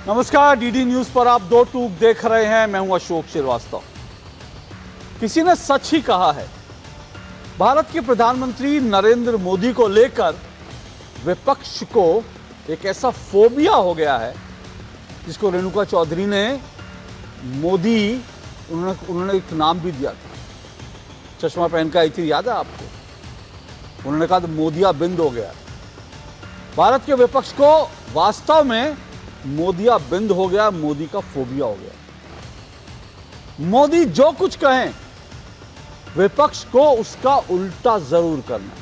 नमस्कार, DD news पर आप दो टूक देख रहे हैं। मैं हूं अशोक श्रीवास्तव। किसी ने सच ही कहा है, भारत के प्रधानमंत्री नरेंद्र मोदी को लेकर विपक्ष को एक ऐसा फोबिया हो गया है जिसको रेणुका चौधरी ने मोदी उन्होंने एक नाम भी दिया था। चश्मा पहन कर आई थी, याद है आपको? उन्होंने कहा तो मोदिया बिंद हो गया। भारत के विपक्ष को वास्तव में मोदिया बिंद हो गया, मोदी का फोबिया हो गया। मोदी जो कुछ कहें विपक्ष को उसका उल्टा जरूर करना,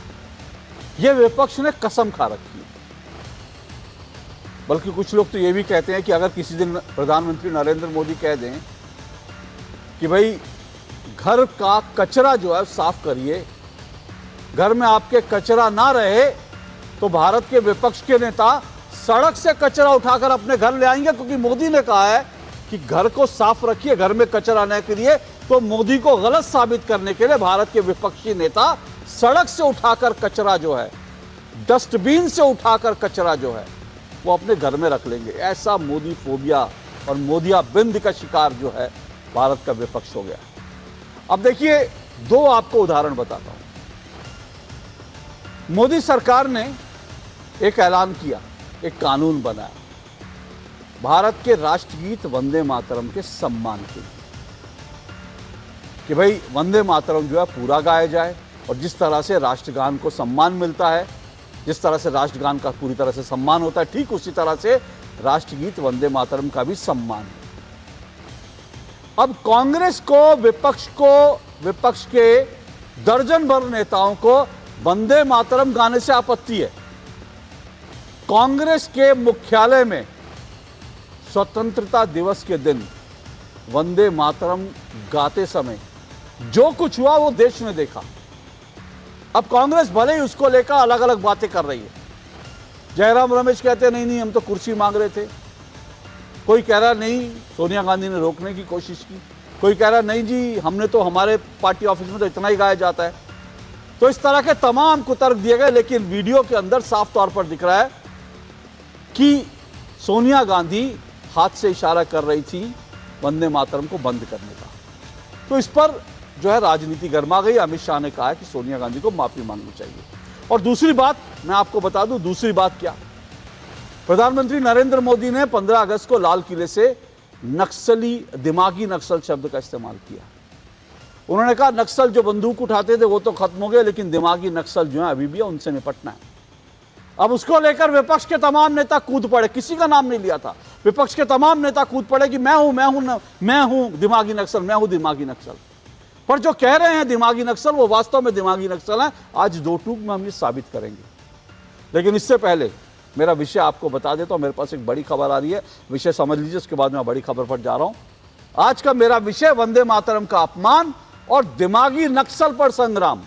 यह विपक्ष ने कसम खा रखी है। बल्कि कुछ लोग तो यह भी कहते हैं कि अगर किसी दिन प्रधानमंत्री नरेंद्र मोदी कह दें कि भाई घर का कचरा जो है साफ करिए, घर में आपके कचरा ना रहे, तो भारत के विपक्ष के नेता सड़क से कचरा उठाकर अपने घर ले आएंगे। क्योंकि मोदी ने कहा है कि घर को साफ रखिए, घर में कचरा न करिए। तो मोदी को गलत साबित करने के लिए भारत के विपक्षी नेता सड़क से उठाकर कचरा जो है, डस्टबिन से उठाकर कचरा जो है, वो अपने घर में रख लेंगे। ऐसा मोदी फोबिया और मोदिया बिंद का शिकार जो है भारत का विपक्ष हो गया। अब देखिए, दो आपको उदाहरण बताता हूं। मोदी सरकार ने एक ऐलान किया, एक कानून बनाया भारत के राष्ट्रगीत वंदे मातरम के सम्मान के लिए कि भाई वंदे मातरम जो है पूरा गाया जाए। और जिस तरह से राष्ट्रगान को सम्मान मिलता है, जिस तरह से राष्ट्रगान का पूरी तरह से सम्मान होता है, ठीक उसी तरह से राष्ट्रगीत वंदे मातरम का भी सम्मान है। अब कांग्रेस को, विपक्ष के दर्जन भर नेताओं को वंदे मातरम गाने से आपत्ति है। कांग्रेस के मुख्यालय में स्वतंत्रता दिवस के दिन वंदे मातरम गाते समय जो कुछ हुआ वो देश ने देखा। अब कांग्रेस भले ही उसको लेकर अलग अलग बातें कर रही है। जयराम रमेश कहते हैं नहीं हम तो कुर्सी मांग रहे थे। कोई कह रहा नहीं, सोनिया गांधी ने रोकने की कोशिश की। कोई कह रहा नहीं जी, हमने तो हमारे पार्टी ऑफिस में तो इतना ही गाया जाता है। तो इस तरह के तमाम कुतर्क दिए गए, लेकिन वीडियो के अंदर साफ तौर पर दिख रहा है कि सोनिया गांधी हाथ से इशारा कर रही थी वंदे मातरम को बंद करने का। तो इस पर जो है राजनीति गर्मा गई। अमित शाह ने कहा कि सोनिया गांधी को माफी मांगनी चाहिए। और दूसरी बात मैं आपको बता दूं, दूसरी बात क्या, प्रधानमंत्री नरेंद्र मोदी ने 15 अगस्त को लाल किले से नक्सली, दिमागी नक्सल शब्द का इस्तेमाल किया। उन्होंने कहा नक्सल जो बंदूक उठाते थे वो तो खत्म हो गए, लेकिन दिमागी नक्सल जो है अभी भी है, उनसे निपटना है। अब उसको लेकर विपक्ष के तमाम नेता कूद पड़े। किसी का नाम नहीं लिया था, विपक्ष के तमाम नेता कूद पड़े कि मैं हूं दिमागी नक्सल, मैं हूं दिमागी नक्सल। पर जो कह रहे हैं दिमागी नक्सल, वो वास्तव में दिमागी नक्सल है। आज दो टूक में हम ये साबित करेंगे। लेकिन इससे पहले मेरा विषय आपको बता देता हूं। मेरे पास एक बड़ी खबर आ रही है, विषय समझ लीजिए, उसके बाद मैं बड़ी खबर पर जा रहा हूं। आज का मेरा विषय वंदे मातरम का अपमान और दिमागी नक्सल पर संग्राम।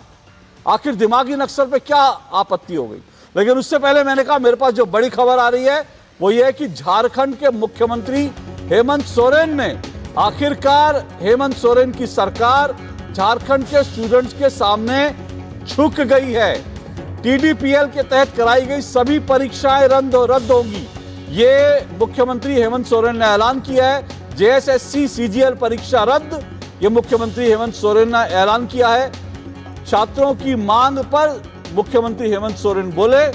आखिर दिमागी नक्सल पे क्या आपत्ति हो गई? लेकिन उससे पहले मैंने कहा मेरे पास जो बड़ी खबर आ रही है वो ये है कि झारखंड के मुख्यमंत्री हेमंत सोरेन ने, आखिरकार हेमंत सोरेन की सरकार झारखंड के स्टूडेंट्स के सामने झुक गई है। टीडीपीएल के तहत कराई गई सभी परीक्षाएं रद्द होंगी, ये मुख्यमंत्री हेमंत सोरेन ने ऐलान किया है। जेएसएससी सीजीएल परीक्षा रद्द, ये मुख्यमंत्री हेमंत सोरेन ने ऐलान किया है। छात्रों की मांग पर मुख्यमंत्री हेमंत सोरेन बोले,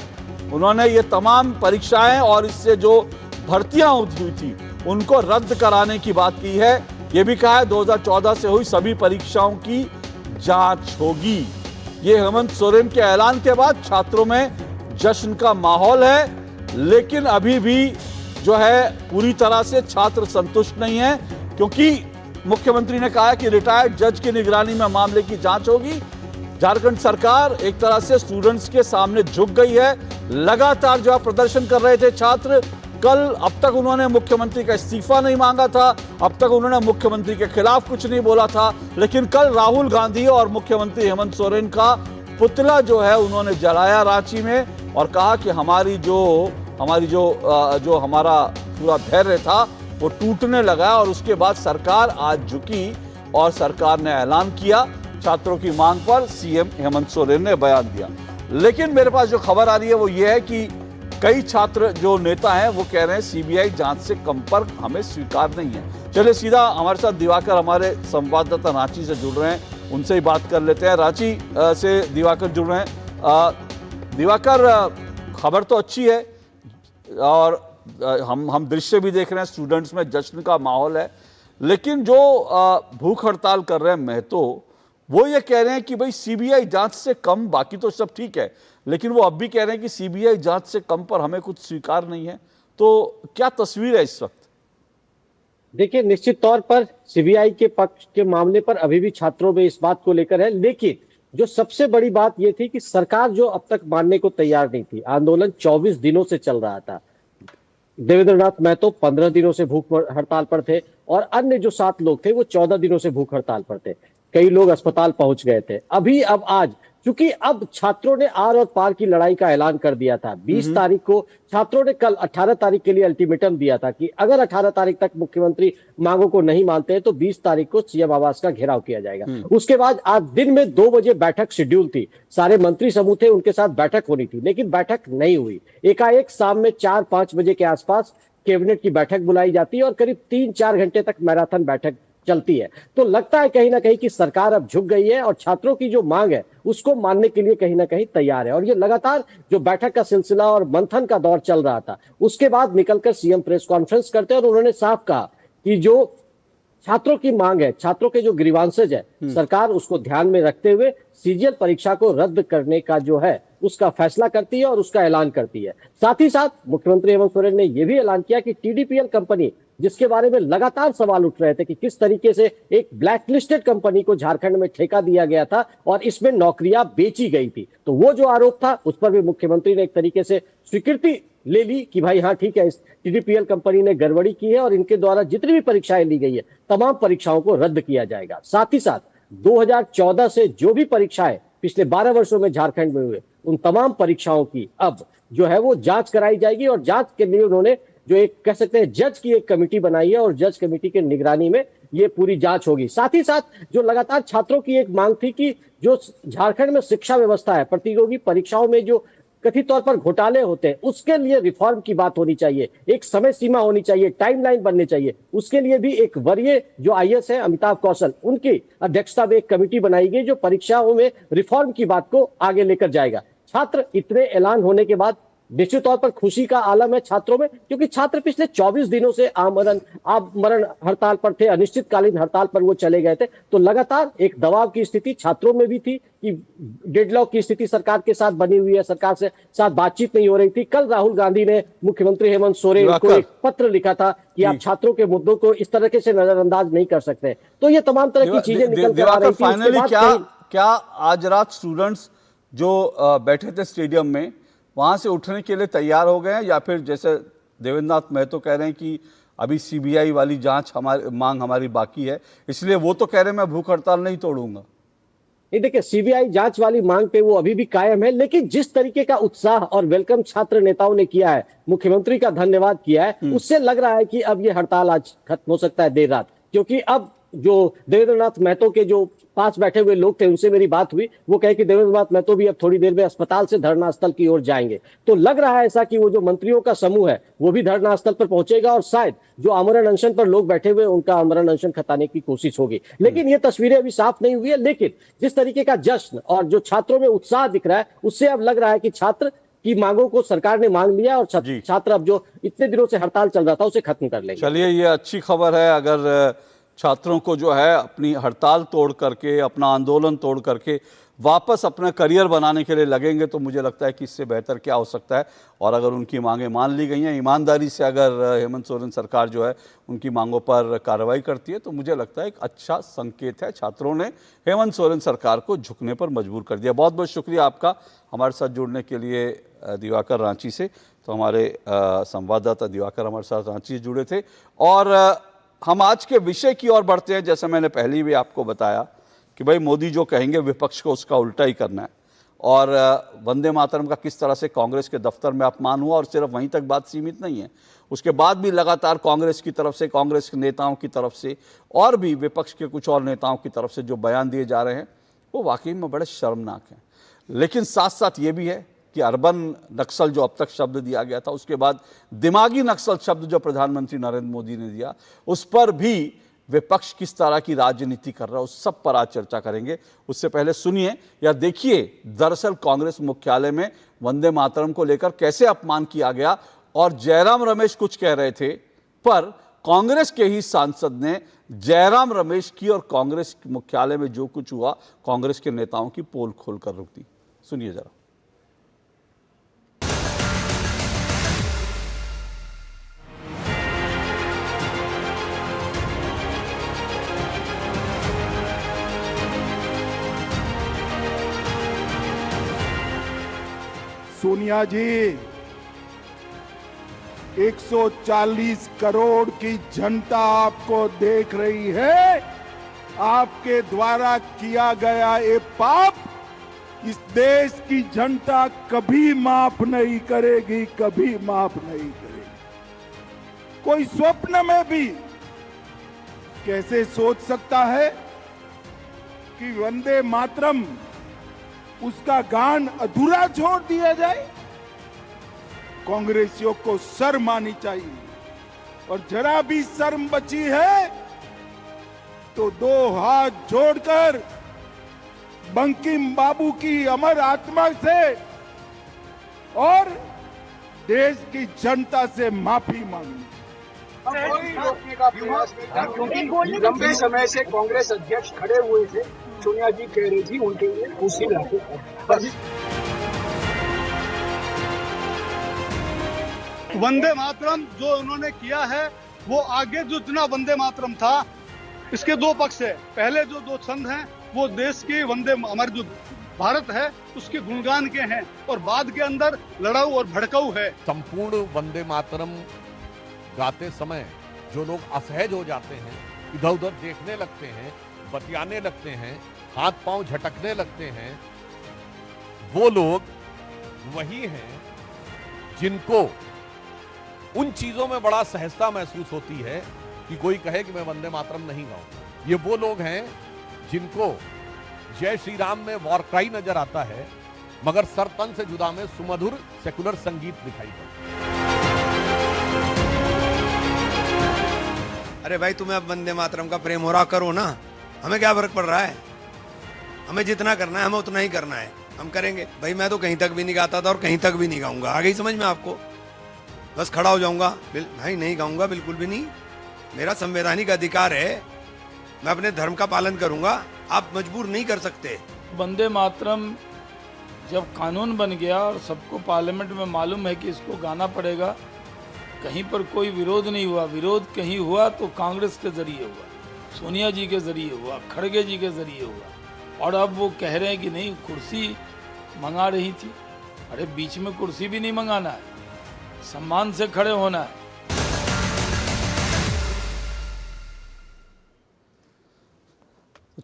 उन्होंने ये तमाम परीक्षाएं और इससे जो भर्तियां हुई थी उनको रद्द कराने की बात की है। ये भी कहा है 2014 से हुई सभी परीक्षाओं की जांच होगी। ये हेमंत सोरेन के ऐलान के बाद छात्रों में जश्न का माहौल है, लेकिन अभी भी जो है पूरी तरह से छात्र संतुष्ट नहीं है, क्योंकि मुख्यमंत्री ने कहा है कि रिटायर्ड जज की निगरानी में मामले की जांच होगी। झारखंड सरकार एक तरह से स्टूडेंट्स के सामने झुक गई है। लगातार जो प्रदर्शन कर रहे थे छात्र, कल अब तक उन्होंने मुख्यमंत्री का इस्तीफा नहीं मांगा था, अब तक उन्होंने मुख्यमंत्री के खिलाफ कुछ नहीं बोला था, लेकिन कल राहुल गांधी और मुख्यमंत्री हेमंत सोरेन का पुतला जो है उन्होंने जलाया रांची में और कहा कि हमारा पूरा धैर्य था वो टूटने लगा। और उसके बाद सरकार आज झुकी और सरकार ने ऐलान किया, छात्रों की मांग पर सीएम हेमंत सोरेन ने बयान दिया। लेकिन मेरे पास जो खबर आ रही है वो ये है कि कई छात्र जो नेता हैं वो कह रहे हैं सीबीआई जांच से कम पर हमें स्वीकार नहीं है। चलिए सीधा हमारे साथ दिवाकर हमारे संवाददाता रांची से जुड़ रहे हैं, उनसे ही बात कर लेते हैं। रांची से दिवाकर जुड़ रहे हैं। दिवाकर, खबर तो अच्छी है और हम दृश्य भी देख रहे हैं, स्टूडेंट्स में जश्न का माहौल है, लेकिन जो भूख हड़ताल कर रहे हैं महतो, वो ये कह रहे हैं कि भाई सीबीआई जांच से कम, बाकी तो सब ठीक है, लेकिन वो अब भी कह रहे हैं कि सीबीआई जांच से कम पर हमें कुछ स्वीकार नहीं है। तो क्या तस्वीर है इस वक्त? देखिए, निश्चित तौर पर सीबीआई के पक्ष के मामले पर अभी भी छात्रों में इस बात को लेकर है, लेकिन जो सबसे बड़ी बात यह थी कि सरकार जो अब तक मानने को तैयार नहीं थी। आंदोलन 24 दिनों से चल रहा था। देवेंद्रनाथ महतो 15 दिनों से भूख हड़ताल पर थे और अन्य जो 7 लोग थे वो 14 दिनों से भूख हड़ताल पर थे। कई लोग अस्पताल पहुंच गए थे। अब आज क्योंकि अब छात्रों ने आर और पार की लड़ाई का ऐलान कर दिया था। 20 तारीख को छात्रों ने कल 18 तारीख के लिए अल्टीमेटम दिया था कि अगर 18 तारीख तक मुख्यमंत्री मांगों को नहीं मानते हैं तो 20 तारीख को सीएम आवास का घेराव किया जाएगा। उसके बाद आज दिन में 2 बजे बैठक शेड्यूल थी। सारे मंत्री समूह थे, उनके साथ बैठक होनी थी, लेकिन बैठक नहीं हुई। एकाएक शाम में 4-5 बजे के आसपास कैबिनेट की बैठक बुलाई जाती है और करीब 3-4 घंटे तक मैराथन बैठक चलती है। तो लगता है कहीं ना कहीं कि सरकार अब झुक गई है और छात्रों की जो मांग है उसको मानने के लिए कहीं ना कहीं तैयार है। और ये लगातार जो बैठक का सिलसिला और मंथन का दौर चल रहा था, उसके बाद निकलकर सीएम प्रेस कॉन्फ्रेंस करते हैं और उन्होंने साफ कहा कि जो छात्रों की मांग है, छात्रों के जो ग्रीवांसेज है, सरकार उसको ध्यान में रखते हुए सीजीएल परीक्षा को रद्द करने का जो है उसका फैसला करती है और उसका ऐलान करती है। साथ ही साथ मुख्यमंत्री हेमंत सोरेन ने यह भी ऐलान किया कि टीडीपीएल कंपनी, जिसके बारे में लगातार सवाल उठ रहे थे कि किस तरीके से एक ब्लैकलिस्टेड कंपनी को झारखंड में ठेका दिया गया था और इसमें नौकरियां बेची गई थी, तो वो जो आरोप था उस पर भी मुख्यमंत्री ने एक तरीके से स्वीकृति ले ली कि भाई हाँ ठीक है, इस टीडीपीएल कंपनी ने गड़बड़ी की है और इनके द्वारा जितनी भी परीक्षाएं ली गई है तमाम परीक्षाओं को रद्द किया जाएगा। साथ ही साथ 2014 से जो भी परीक्षाएं पिछले 12 वर्षों में झारखंड में हुए, उन तमाम परीक्षाओं की अब जो है वो जांच कराई जाएगी और जांच के लिए उन्होंने जो एक कह सकते हैं जज की एक कमेटी बनाई है और जज कमेटी के निगरानी में ये पूरी जांच होगी। साथ ही साथ जो लगातार छात्रों की एक मांग थी कि जो झारखंड में शिक्षा व्यवस्था है, प्रतियोगी परीक्षाओं में जो कथित तौर पर घोटाले होते हैं, उसके लिए रिफॉर्म की बात होनी चाहिए, एक समय सीमा होनी चाहिए, टाइमलाइन बननी चाहिए। उसके लिए भी एक वरीय जो आईएएस है अमिताभ कौशल, उनकी अध्यक्षता में एक कमेटी बनाई गई जो परीक्षाओं में रिफॉर्म की बात को आगे लेकर जाएगा। छात्र इतने ऐलान होने के बाद निश्चित तौर पर खुशी का आलम है छात्रों में, क्योंकि छात्र पिछले 24 दिनों से आमरण हड़ताल पर थे, अनिश्चितकालीन हड़ताल पर वो चले गए थे। तो लगातार एक दबाव की स्थिति छात्रों में भी थी कि डेडलॉक की स्थिति सरकार के साथ बनी हुई है, सरकार से साथ बातचीत नहीं हो रही थी। कल राहुल गांधी ने मुख्यमंत्री हेमंत सोरेन को एक पत्र लिखा था कि आप छात्रों के मुद्दों को इस तरीके से नजरअंदाज नहीं कर सकते। तो ये तमाम तरह की चीजें निकल कर आ रही थी। फाइनली क्या आज रात स्टूडेंट्स जो बैठे थे स्टेडियम में वहां से उठने के लिए तैयार हो गए हैं, या फिर जैसे देवेंद्रनाथ महतो कह रहे हैं कि अभी सीबीआई वाली जांच मांग हमारी बाकी है, इसलिए वो तो कह रहे हैं मैं भूख हड़ताल नहीं तोड़ूंगा? नहीं, देखिए, सीबीआई जांच वाली मांग पे वो अभी भी कायम है, लेकिन जिस तरीके का उत्साह और वेलकम छात्र नेताओं ने किया है, मुख्यमंत्री का धन्यवाद किया है, उससे लग रहा है कि अब ये हड़ताल आज खत्म हो सकता है देर रात। क्योंकि अब जो देवेंद्रनाथ महतो के जो पास बैठे हुए लोग थे उनसे मेरी बात हुई, वो कहे कि देवेंद्रनाथ महतो भी अब थोड़ी देर में अस्पताल से धरना स्थल की ओर जाएंगे। तो लग रहा है ऐसा कि वो जो मंत्रियों का समूह है वो भी धरना स्थल पर पहुंचेगा और शायद जो आमरण अनशन पर लोग बैठे हुए उनका आमरण अनशन खताने की कोशिश होगी। लेकिन ये तस्वीरें अभी साफ नहीं हुई है, लेकिन जिस तरीके का जश्न और जो छात्रों में उत्साह दिख रहा है उससे अब लग रहा है कि छात्र की मांगों को सरकार ने मांग लिया और छात्र अब जो इतने दिनों से हड़ताल चल रहा था उसे खत्म कर लेंगे। चलिए, ये अच्छी खबर है। अगर छात्रों को जो है अपनी हड़ताल तोड़ करके, अपना आंदोलन तोड़ करके वापस अपना करियर बनाने के लिए लगेंगे, तो मुझे लगता है कि इससे बेहतर क्या हो सकता है। और अगर उनकी मांगें मान ली गई हैं, ईमानदारी से अगर हेमंत सोरेन सरकार जो है उनकी मांगों पर कार्रवाई करती है, तो मुझे लगता है एक अच्छा संकेत है। छात्रों ने हेमंत सोरेन सरकार को झुकने पर मजबूर कर दिया। बहुत बहुत शुक्रिया आपका हमारे साथ जुड़ने के लिए दिवाकर, रांची से। तो हमारे संवाददाता दिवाकर हमारे साथ रांची से जुड़े थे। और हम आज के विषय की ओर बढ़ते हैं। जैसे मैंने पहले भी आपको बताया कि भाई मोदी जो कहेंगे विपक्ष को उसका उल्टा ही करना है। और वंदे मातरम का किस तरह से कांग्रेस के दफ्तर में अपमान हुआ, और सिर्फ वहीं तक बात सीमित नहीं है, उसके बाद भी लगातार कांग्रेस की तरफ से, कांग्रेस के नेताओं की तरफ से और भी विपक्ष के कुछ और नेताओं की तरफ से जो बयान दिए जा रहे हैं वो वाकई में बड़े शर्मनाक हैं। लेकिन साथ साथ ये भी है कि अर्बन नक्सल जो अब तक शब्द दिया गया था, उसके बाद दिमागी नक्सल शब्द जो प्रधानमंत्री नरेंद्र मोदी ने दिया, उस पर भी विपक्ष किस तरह की राजनीति कर रहा है, उस सब पर आज चर्चा करेंगे। उससे पहले सुनिए या देखिए दरअसल कांग्रेस मुख्यालय में वंदे मातरम को लेकर कैसे अपमान किया गया, और जयराम रमेश कुछ कह रहे थे पर कांग्रेस के ही सांसद ने जयराम रमेश की और कांग्रेस मुख्यालय में जो कुछ हुआ कांग्रेस के नेताओं की पोल खोलकर रख दी। सुनिए जरा। सोनिया जी, 140 करोड़ की जनता आपको देख रही है। आपके द्वारा किया गया ये पाप इस देश की जनता कभी माफ नहीं करेगी, कभी माफ नहीं करेगी। कोई स्वप्न में भी कैसे सोच सकता है कि वंदे मातरम उसका गान अधूरा छोड़ दिया जाए? कांग्रेसियों को शर्म आनी चाहिए, और जरा भी शर्म बची है तो दो हाथ जोड़कर बंकिम बाबू की अमर आत्मा से और देश की जनता से माफी मांगनी। कोई रोकने का प्रयास नहीं था, क्योंकि लंबे समय से कांग्रेस अध्यक्ष खड़े हुए थे। सोनिया जी कह रही थी उनके लिए कुर्सी लाके बस। वंदे मातरम जो उन्होंने किया है, वो आगे जो जितना वंदे मातरम था, इसके दो पक्ष है। पहले जो दो छंद हैं वो देश के वंदे, हमारे जो भारत है उसके गुणगान के हैं, और बाद के अंदर लड़ाऊ और भड़काऊ है। संपूर्ण वंदे मातरम गाते समय जो लोग असहज हो जाते हैं, इधर उधर देखने लगते हैं, बतियाने लगते हैं, हाथ पांव झटकने लगते हैं, वो लोग वही हैं जिनको उन चीजों में बड़ा सहजता महसूस होती है कि कोई कहे कि मैं वंदे मातरम नहीं गाऊंगा। ये वो लोग हैं जिनको जय श्री राम में वॉर क्राई नजर आता है, मगर सर तन से जुदा में सुमधुर सेकुलर संगीत दिखाई पड़ता है। अरे भाई, तुम्हें अब वंदे मातरम का प्रेम हो रहा, करो ना, हमें क्या फर्क पड़ रहा है? हमें जितना करना है हमें उतना ही करना है, हम करेंगे। भाई मैं तो कहीं तक भी नहीं गाता था और कहीं तक भी नहीं गाऊंगा। आ गई समझ में आपको? बस खड़ा हो जाऊंगा, भाई नहीं गाऊंगा, बिल्कुल भी नहीं। मेरा संवैधानिक अधिकार है, मैं अपने धर्म का पालन करूंगा, आप मजबूर नहीं कर सकते। वंदे मातरम जब कानून बन गया और सबको पार्लियामेंट में मालूम है कि इसको गाना पड़ेगा, कहीं पर कोई विरोध नहीं हुआ। विरोध कहीं हुआ तो कांग्रेस के जरिए हुआ, सोनिया जी के जरिए हुआ, खड़गे जी के जरिए हुआ। और अब वो कह रहे हैं कि नहीं कुर्सी मंगा रही थी। अरे बीच में कुर्सी भी नहीं मंगाना है, सम्मान से खड़े होना है।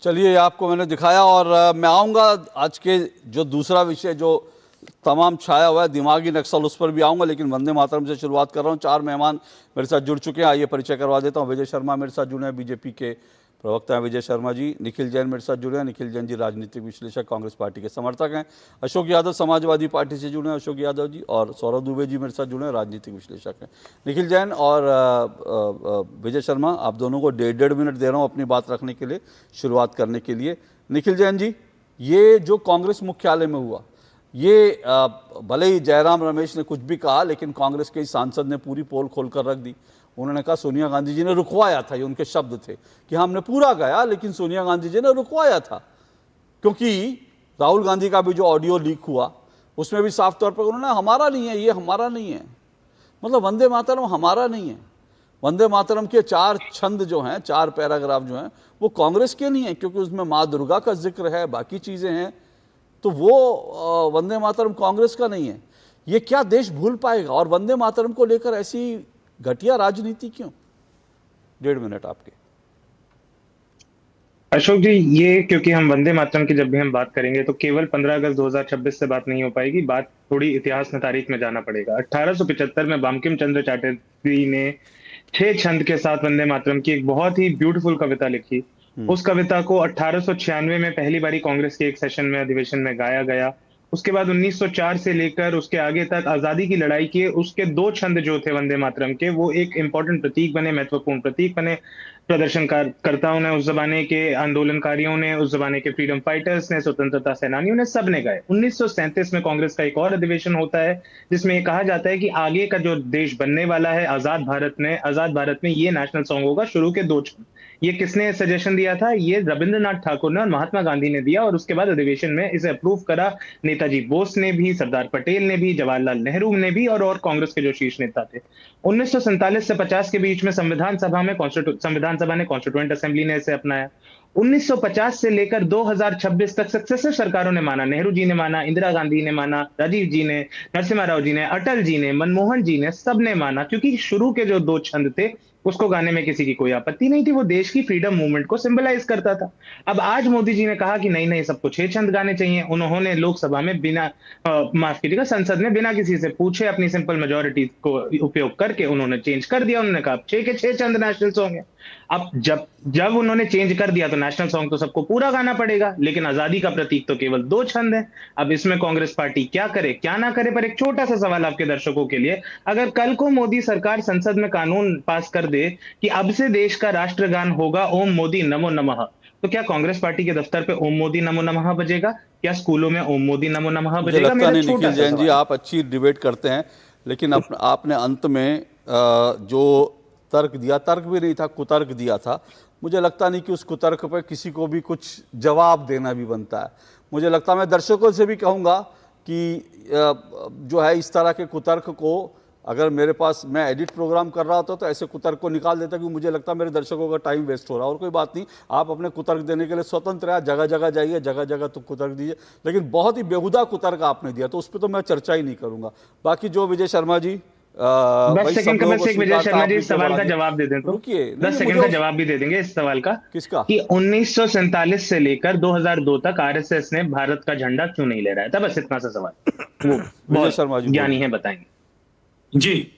चलिए आपको मैंने दिखाया, और मैं आऊँगा आज के जो दूसरा विषय जो तमाम छाया हुआ है दिमागी नक्सल, उस पर भी आऊँगा, लेकिन वंदे मातरम से शुरुआत कर रहा हूँ। 4 मेहमान मेरे साथ जुड़ चुके हैं, आइए परिचय करवा देता हूँ। विजय शर्मा मेरे साथ जुड़े हैं, बीजेपी के प्रवक्ता हैं विजय शर्मा जी। निखिल जैन मेरे साथ जुड़े हैं, निखिल जैन जी राजनीतिक विश्लेषक, कांग्रेस पार्टी के समर्थक हैं। अशोक यादव समाजवादी पार्टी से जुड़े हैं, अशोक यादव जी। और सौरभ दुबे जी मेरे साथ जुड़े हैं, राजनीतिक विश्लेषक हैं। निखिल जैन और विजय शर्मा, आप दोनों को 1.5 मिनट दे रहा हूँ अपनी बात रखने के लिए, शुरुआत करने के लिए। निखिल जैन जी, ये जो कांग्रेस मुख्यालय में हुआ, ये भले ही जयराम रमेश ने कुछ भी कहा, लेकिन कांग्रेस के सांसद ने पूरी पोल खोलकर रख दी। उन्होंने कहा सोनिया गांधी जी ने रुकवाया था, ये उनके शब्द थे कि हमने पूरा गाया लेकिन सोनिया गांधी जी ने रुकवाया था। क्योंकि राहुल गांधी का भी जो ऑडियो लीक हुआ उसमें भी साफ तौर पर उन्होंने हमारा नहीं है, ये हमारा नहीं है, मतलब वंदे मातरम हमारा नहीं है। वंदे मातरम के 4 छंद जो हैं, 4 पैराग्राफ जो हैं, वो कांग्रेस के नहीं है, क्योंकि उसमें माँ दुर्गा का जिक्र है, बाकी चीज़ें हैं, तो वो वंदे मातरम कांग्रेस का नहीं है। ये क्या देश भूल पाएगा? और वंदे मातरम को लेकर ऐसी घटिया राजनीति क्यों? 1.5 मिनट आपके। अशोक जी, ये क्योंकि हम वंदे मातरम की जब भी हम बात करेंगे तो केवल 15 अगस्त 2026 से बात नहीं हो पाएगी, बात थोड़ी इतिहास में, तारीख में जाना पड़ेगा। 1875 में बंकिम चंद्र चटर्जी ने 6 छंद के साथ वंदे मातरम की एक बहुत ही ब्यूटीफुल कविता लिखी। उस कविता को 1896 में पहली बारी कांग्रेस के एक सेशन में, अधिवेशन में गाया गया, उसके बाद 1904 से लेकर उसके आगे तक आजादी की लड़ाई किए, उसके 2 छंद जो थे वंदे मातरम के, वो एक इंपॉर्टेंट प्रतीक बने, महत्वपूर्ण प्रतीक बने। प्रदर्शनकर्ताओं ने, उस जमाने के आंदोलनकारियों ने, उस जमाने के फ्रीडम फाइटर्स ने, स्वतंत्रता सेनानियों ने, सबने गाए। 1937 में कांग्रेस का एक और अधिवेशन होता है जिसमें ये कहा जाता है कि आगे का जो देश बनने वाला है आजाद भारत में ये नेशनल सॉन्ग होगा, शुरू के 2 छंद। ये किसने सजेशन दिया था? ये रविंद्रनाथ ठाकुर ने और महात्मा गांधी ने दिया, और उसके बाद अधिवेशन में इसे अप्रूव करा नेताजी बोस ने भी, सरदार पटेल ने भी, जवाहरलाल नेहरू ने भी, और कांग्रेस के जो शीर्ष नेता थे। 1947 से 50 के बीच में संविधान सभा ने, कॉन्स्टिट्यूएंट असेंबली ने इसे अपनाया। 1950 से लेकर 2026 तक सक्सेसिव सरकारों ने माना, नेहरू जी ने माना, इंदिरा गांधी ने माना, राजीव जी ने, नरसिम्हा राव जी ने, अटल जी ने, मनमोहन जी ने, सबने माना, क्योंकि शुरू के जो 2 छंद थे उसको गाने में किसी की कोई आपत्ति नहीं थी, वो देश की फ्रीडम मूवमेंट को सिंबलाइज करता था। अब आज मोदी जी ने कहा कि नहीं नहीं, सबको 6 छंद गाने चाहिए। उन्होंने लोकसभा में माफ कीजिएगा, संसद में बिना किसी से पूछे अपनी सिंपल मेजोरिटी को उपयोग करके उन्होंने चेंज कर दिया। उन्होंने कहा 6 के 6 छंद नेशनल सॉन्ग है। अब जब उन्होंने चेंज कर दिया तो नेशनल सॉन्ग तो सबको पूरा गाना पड़ेगा, लेकिन आजादी का प्रतीक तो केवल 2 छंद है। अब इसमें कांग्रेस पार्टी क्या करे क्या ना करे, पर एक छोटा सा सवाल आपके दर्शकों के लिए, अगर कल को मोदी सरकार संसद में कानून पास कर दे कि अब से देश का राष्ट्रगान होगा ओम मोदी नमो नमः, तो क्या कांग्रेस पार्टी के दफ्तर पे ओम मोदी नमो नमः बजेगा? क्या स्कूलों में ओम मोदी नमो नमः बजेगा? लगता नहीं निखिल जैन जी, आप अच्छी डिबेट करते हैं, लेकिन आपने अंत में जो तर्क दिया, तर्क भी नहीं था, कुतर्क दिया था। मुझे लगता नहीं कि उस कुतर्क पर किसी को भी कुछ जवाब देना भी बनता है। मुझे लगता है, मैं दर्शकों से भी कहूँगा कि जो है इस तरह के कुतर्क को, अगर मेरे पास, मैं एडिट प्रोग्राम कर रहा होता तो ऐसे कुतर्क को निकाल देता, क्योंकि मुझे लगता है मेरे दर्शकों का टाइम वेस्ट हो रहा है। और कोई बात नहीं, आप अपने कुतर्क देने के लिए स्वतंत्र है, जगह जगह जाइए, जगह जगह तो कुतर्क दीजिए, लेकिन बहुत ही बेहुदा कुतर्क आपने दिया, तो उस पर तो मैं चर्चा ही नहीं करूँगा। बाकी जो विजय शर्मा जी, बस सेकंड का, बस एक विजय शर्मा जी इस सवाल का जवाब दे दें तो, रुकिए, 10 सेकंड का जवाब भी दे देंगे इस सवाल का। किसका? कि 1947 से लेकर 2002 तक आरएसएस ने भारत का झंडा क्यों नहीं लहराया था? बस इतना सा सवाल। वो विजय शर्मा जी ज्ञानी है, बताएंगे। जी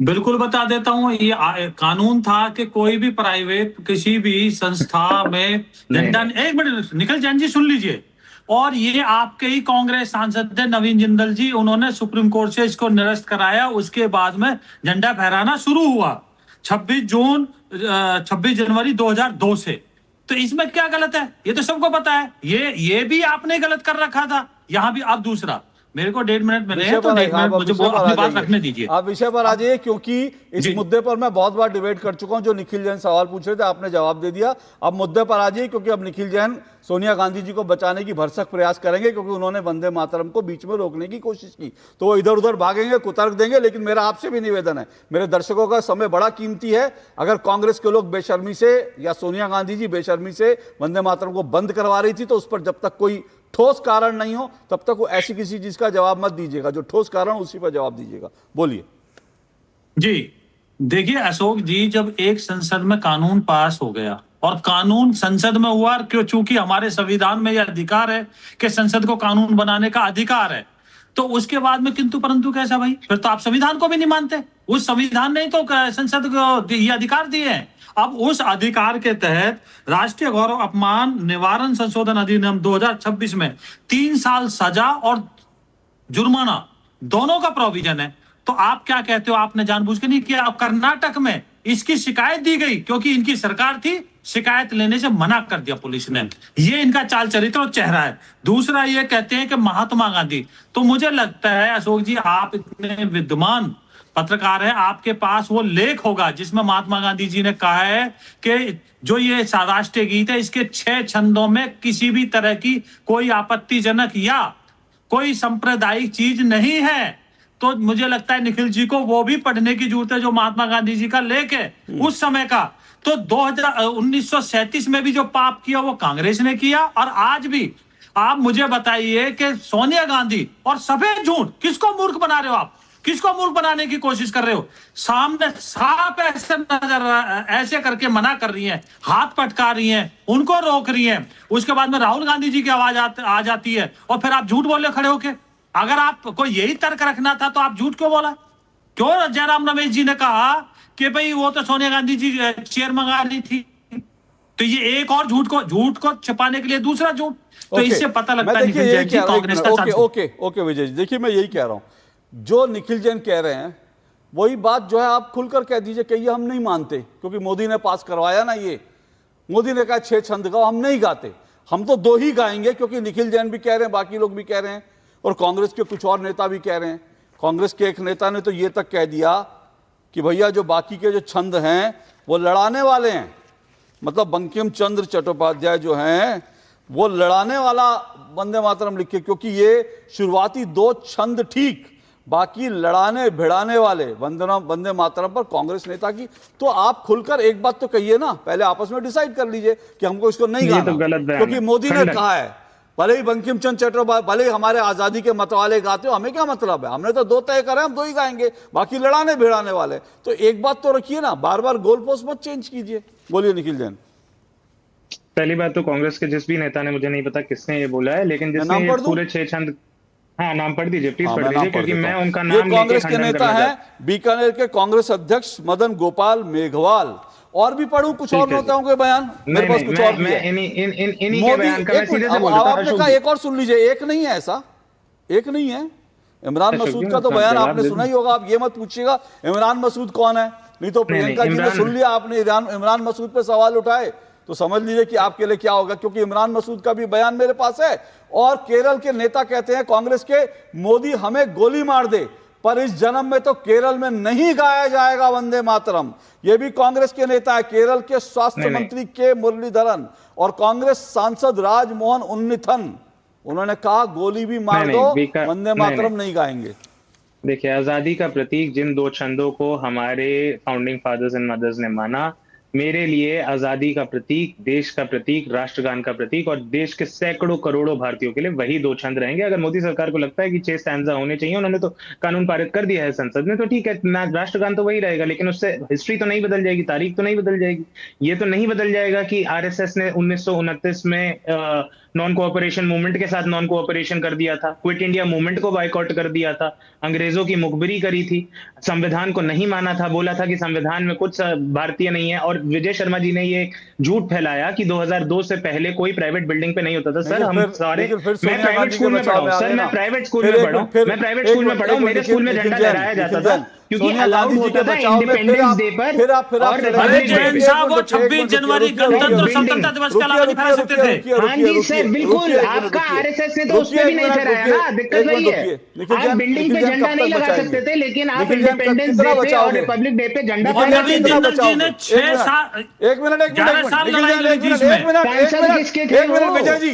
बिल्कुल बता देता हूं। ये कानून था कि कोई भी प्राइवेट किसी भी संस्था में झंडा, एक मिनट निखिल जैन जी सुन लीजिए, और ये आपके ही कांग्रेस सांसद थे नवीन जिंदल जी, उन्होंने सुप्रीम कोर्ट से इसको निरस्त कराया। उसके बाद में झंडा फहराना शुरू हुआ 26 जनवरी 2002 से। तो इसमें क्या गलत है? ये तो सबको पता है। ये भी आपने गलत कर रखा था। यहाँ भी आप दूसरा, मेरे को 1.5 मिनट मिले हैं तो 1.5 मिनट मुझे अपनी बात रखने दीजिए। आप विषय पर आ जाइए, क्योंकि इस मुद्दे पर मैं बहुत बार डिबेट कर चुका हूं। जो निखिल जैन सवाल पूछ रहे थे आपने जवाब दे दिया। अब मुद्दे पर आ जाइए, क्योंकि अब निखिल जैन सोनिया गांधी जी को बचाने की भरसक प्रयास करेंगे, क्योंकि उन्होंने वंदे मातरम को बीच में रोकने की कोशिश की, तो वो इधर उधर भागेंगे, कुतर्क देंगे। लेकिन मेरा आपसे भी निवेदन है, मेरे दर्शकों का समय बड़ा कीमती है। अगर कांग्रेस के लोग बेशर्मी से, या सोनिया गांधी जी बेशर्मी से वंदे मातरम को बंद करवा रही थी, तो उस पर जब तक कोई ठोस कारण नहीं हो तब तक वो ऐसी किसी चीज का जवाब मत दीजिएगा। जो ठोस कारण उसी पर जवाब दीजिएगा। बोलिए जी। देखिए अशोक जी, जब एक संसद में कानून पास हो गया, और कानून संसद में हुआ, क्यों? चूंकि हमारे संविधान में यह अधिकार है कि संसद को कानून बनाने का अधिकार है, तो उसके बाद में किंतु परंतु कैसा भाई? फिर तो आप संविधान को भी नहीं मानते। उस संविधान ने तो संसद को ये अधिकार दिए हैं। अब उस अधिकार के तहत राष्ट्रीय गौरव अपमान निवारण संशोधन अधिनियम 2026 में 3 साल सजा और जुर्माना दोनों का प्रोविजन है। तो आप क्या कहते हो? आपने जानबूझ के नहीं किया। अब कर्नाटक में इसकी शिकायत दी गई, क्योंकि इनकी सरकार थी, शिकायत लेने से मना कर दिया पुलिस ने। ये इनका चाल चरित्र और चेहरा है। दूसरा ये कहते हैं कि महात्मा गांधी, तो मुझे लगता है अशोक जी, आप इतने विद्वान पत्रकार है, आपके पास वो लेख होगा जिसमें महात्मा गांधी जी ने कहा है कि जो ये राष्ट्रीय गीत है, इसके 6 छंदों में किसी भी तरह की कोई आपत्तिजनक या कोई सांप्रदायिक चीज नहीं है। तो मुझे लगता है निखिल जी को वो भी पढ़ने की जरूरत है, जो महात्मा गांधी जी का लेख है उस समय का। तो 1937 में भी जो पाप किया वो कांग्रेस ने किया, और आज भी। आप मुझे बताइए कि सोनिया गांधी और सफेद झूठ, किसको मूर्ख बना रहे हो आप? किसको मूर्ख बनाने की कोशिश कर रहे हो? सामने साफ ऐसे नजर, ऐसे करके मना कर रही हैं, हाथ पटका रही हैं, उनको रोक रही हैं। उसके बाद में राहुल गांधी जी की आवाज आ जाती है, और फिर आप झूठ बोले खड़े होके। अगर आपको यही तर्क रखना था तो आप झूठ क्यों बोला? क्यों जयराम रमेश जी ने कहा कि भाई वो तो सोनिया गांधी जी चेयर मंगा रही थी? तो ये एक और झूठ को छिपाने के लिए दूसरा झूठ। तो ओके, इससे पता लगता है देखिए निखिल यही जैन जी कह रहा हूं, कांग्रेस एक का मिनट, ओके विजय जी, देखिए मैं यही कह रहा हूं, जो निखिल जैन कह रहे हैं वही बात जो है आप खुलकर कह दीजिए कि ये हम नहीं मानते क्योंकि मोदी ने पास करवाया ना, ये मोदी ने कहा 6 छंद गाओ, हम नहीं गाते, हम तो 2 ही गाएंगे, क्योंकि निखिल जैन भी कह रहे हैं, बाकी लोग भी कह रहे हैं, और कांग्रेस के कुछ और नेता भी कह रहे हैं। कांग्रेस के एक नेता ने तो ये तक कह दिया कि भैया जो बाकी के जो छंद हैं वो लड़ाने वाले हैं, मतलब बंकिम चंद्र चट्टोपाध्याय जो हैं वो लड़ाने वाला वंदे मातरम लिखे, क्योंकि ये शुरुआती 2 छंद ठीक, बाकी लड़ाने भिड़ाने वाले वंदे मातरम पर कांग्रेस नेता की। तो आप खुलकर एक बात तो कहिए ना, पहले आपस में डिसाइड कर लीजिए कि हमको इसको नहीं गाना, तो गलत है, क्योंकि मोदी ने कहा है, भले ही बंकिम चंद्र चट्टोपाध्याय, भले ही हमारे आजादी के मतवाले गाते हो, हमें क्या मतलब है, हमने तो 2 तय करे, हम 2 ही गाएंगे, बाकी लड़ाने भिड़ाने वाले। तो एक बात तो रखिए ना, बार बार गोल पोस्ट मत चेंज कीजिए। बोलिए निखिल जैन। पहली बात तो कांग्रेस के जिस भी नेता ने, मुझे नहीं पता किसने ये बोला है, लेकिन जिसने ये पूरे 6 छंद, हाँ नाम पढ़ दीजिए प्लीज, पढ़ दीजिए, क्योंकि मैं उनका नाम कांग्रेस के नेता हैं बीकानेर के कांग्रेस अध्यक्ष मदन गोपाल मेघवाल। और भी पढ़ूं कुछ और नेताओं के बयान, मेरे पास कुछ और भी है। इन्हीं के बयान का मैं सीधे से बोलता हूं। आपने कहा एक और सुन लीजिए, एक नहीं है, ऐसा एक नहीं है। इमरान मसूद का तो बयान आपने सुना ही होगा, आप ये मत पूछिएगा इमरान मसूद कौन है, नहीं तो प्रियंका जी ने सुन लिया, आपने इमरान मसूद पे सवाल उठाए तो समझ लीजिए कि आपके लिए क्या होगा, क्योंकि इमरान मसूद का भी बयान मेरे पास है। और केरल के नेता कहते हैं कांग्रेस के, मोदी हमें गोली मार दे पर इस जन्म में तो केरल में नहीं गाया जाएगा वंदे मातरम। ये भी कांग्रेस के नेता है, केरल के स्वास्थ्य मंत्री के मुरलीधरन और कांग्रेस सांसद राजमोहन उन्नीथन, उन्होंने कहा गोली भी मार दो, वंदे मातरम नहीं गाएंगे। देखिए, आजादी का प्रतीक जिन 2 छंदों को हमारे फाउंडिंग फादर्स एंड मदर्स ने माना, मेरे लिए आजादी का प्रतीक, देश का प्रतीक, राष्ट्रगान का प्रतीक और देश के सैकड़ों करोड़ों भारतीयों के लिए वही 2 छंद रहेंगे। अगर मोदी सरकार को लगता है कि 6 स्टैंजा होने चाहिए, उन्होंने तो कानून पारित कर दिया है संसद में, तो ठीक है, राष्ट्रगान तो वही रहेगा, लेकिन उससे हिस्ट्री तो नहीं बदल जाएगी, तारीख तो नहीं बदल जाएगी। ये तो नहीं बदल जाएगा कि आरएसएस ने 1929 में नॉन कोऑपरेशन मूवमेंट के साथ नॉन कोऑपरेशन कर दिया था, क्विट इंडिया मूवमेंट को बायकॉट कर दिया था, अंग्रेजों की मुखबिरी करी थी, संविधान को नहीं माना था, बोला था कि संविधान में कुछ भारतीय नहीं है। और विजय शर्मा जी ने ये झूठ फैलाया कि 2002 से पहले कोई प्राइवेट बिल्डिंग पे नहीं होता था। सर हम सारे, मैं प्राइवेट स्कूल में पढ़ा हूं सर, मैं प्राइवेट स्कूल में पढ़ा हूं, मैं प्राइवेट स्कूल में पढ़ा हूं, मेरे स्कूल में झंडा लहराया जाता था क्योंकि अलाउड होता था इंडिपेंडेंस डे पर। अरे जैन साहब, वो 26 जनवरी गणतंत्र स्वतंत्रता दिवस का अलावा नहीं फहरा सकते थे। हाँ जी सर, बिल्कुल, आपका आरएसएस ने तो उसमें भी नहीं फहराया ना, दिक्कत वही है। आप बिल्डिंग पे झंडा नहीं लगा सकते थे, लेकिन आप इंडिपेंडेंस डे पे और रिपब्लिक डे पे झंडा फहरा सकते थे। जी ने 6 साल, 11 साल लड़ाई लड़ी थी इसमें। विजय जी,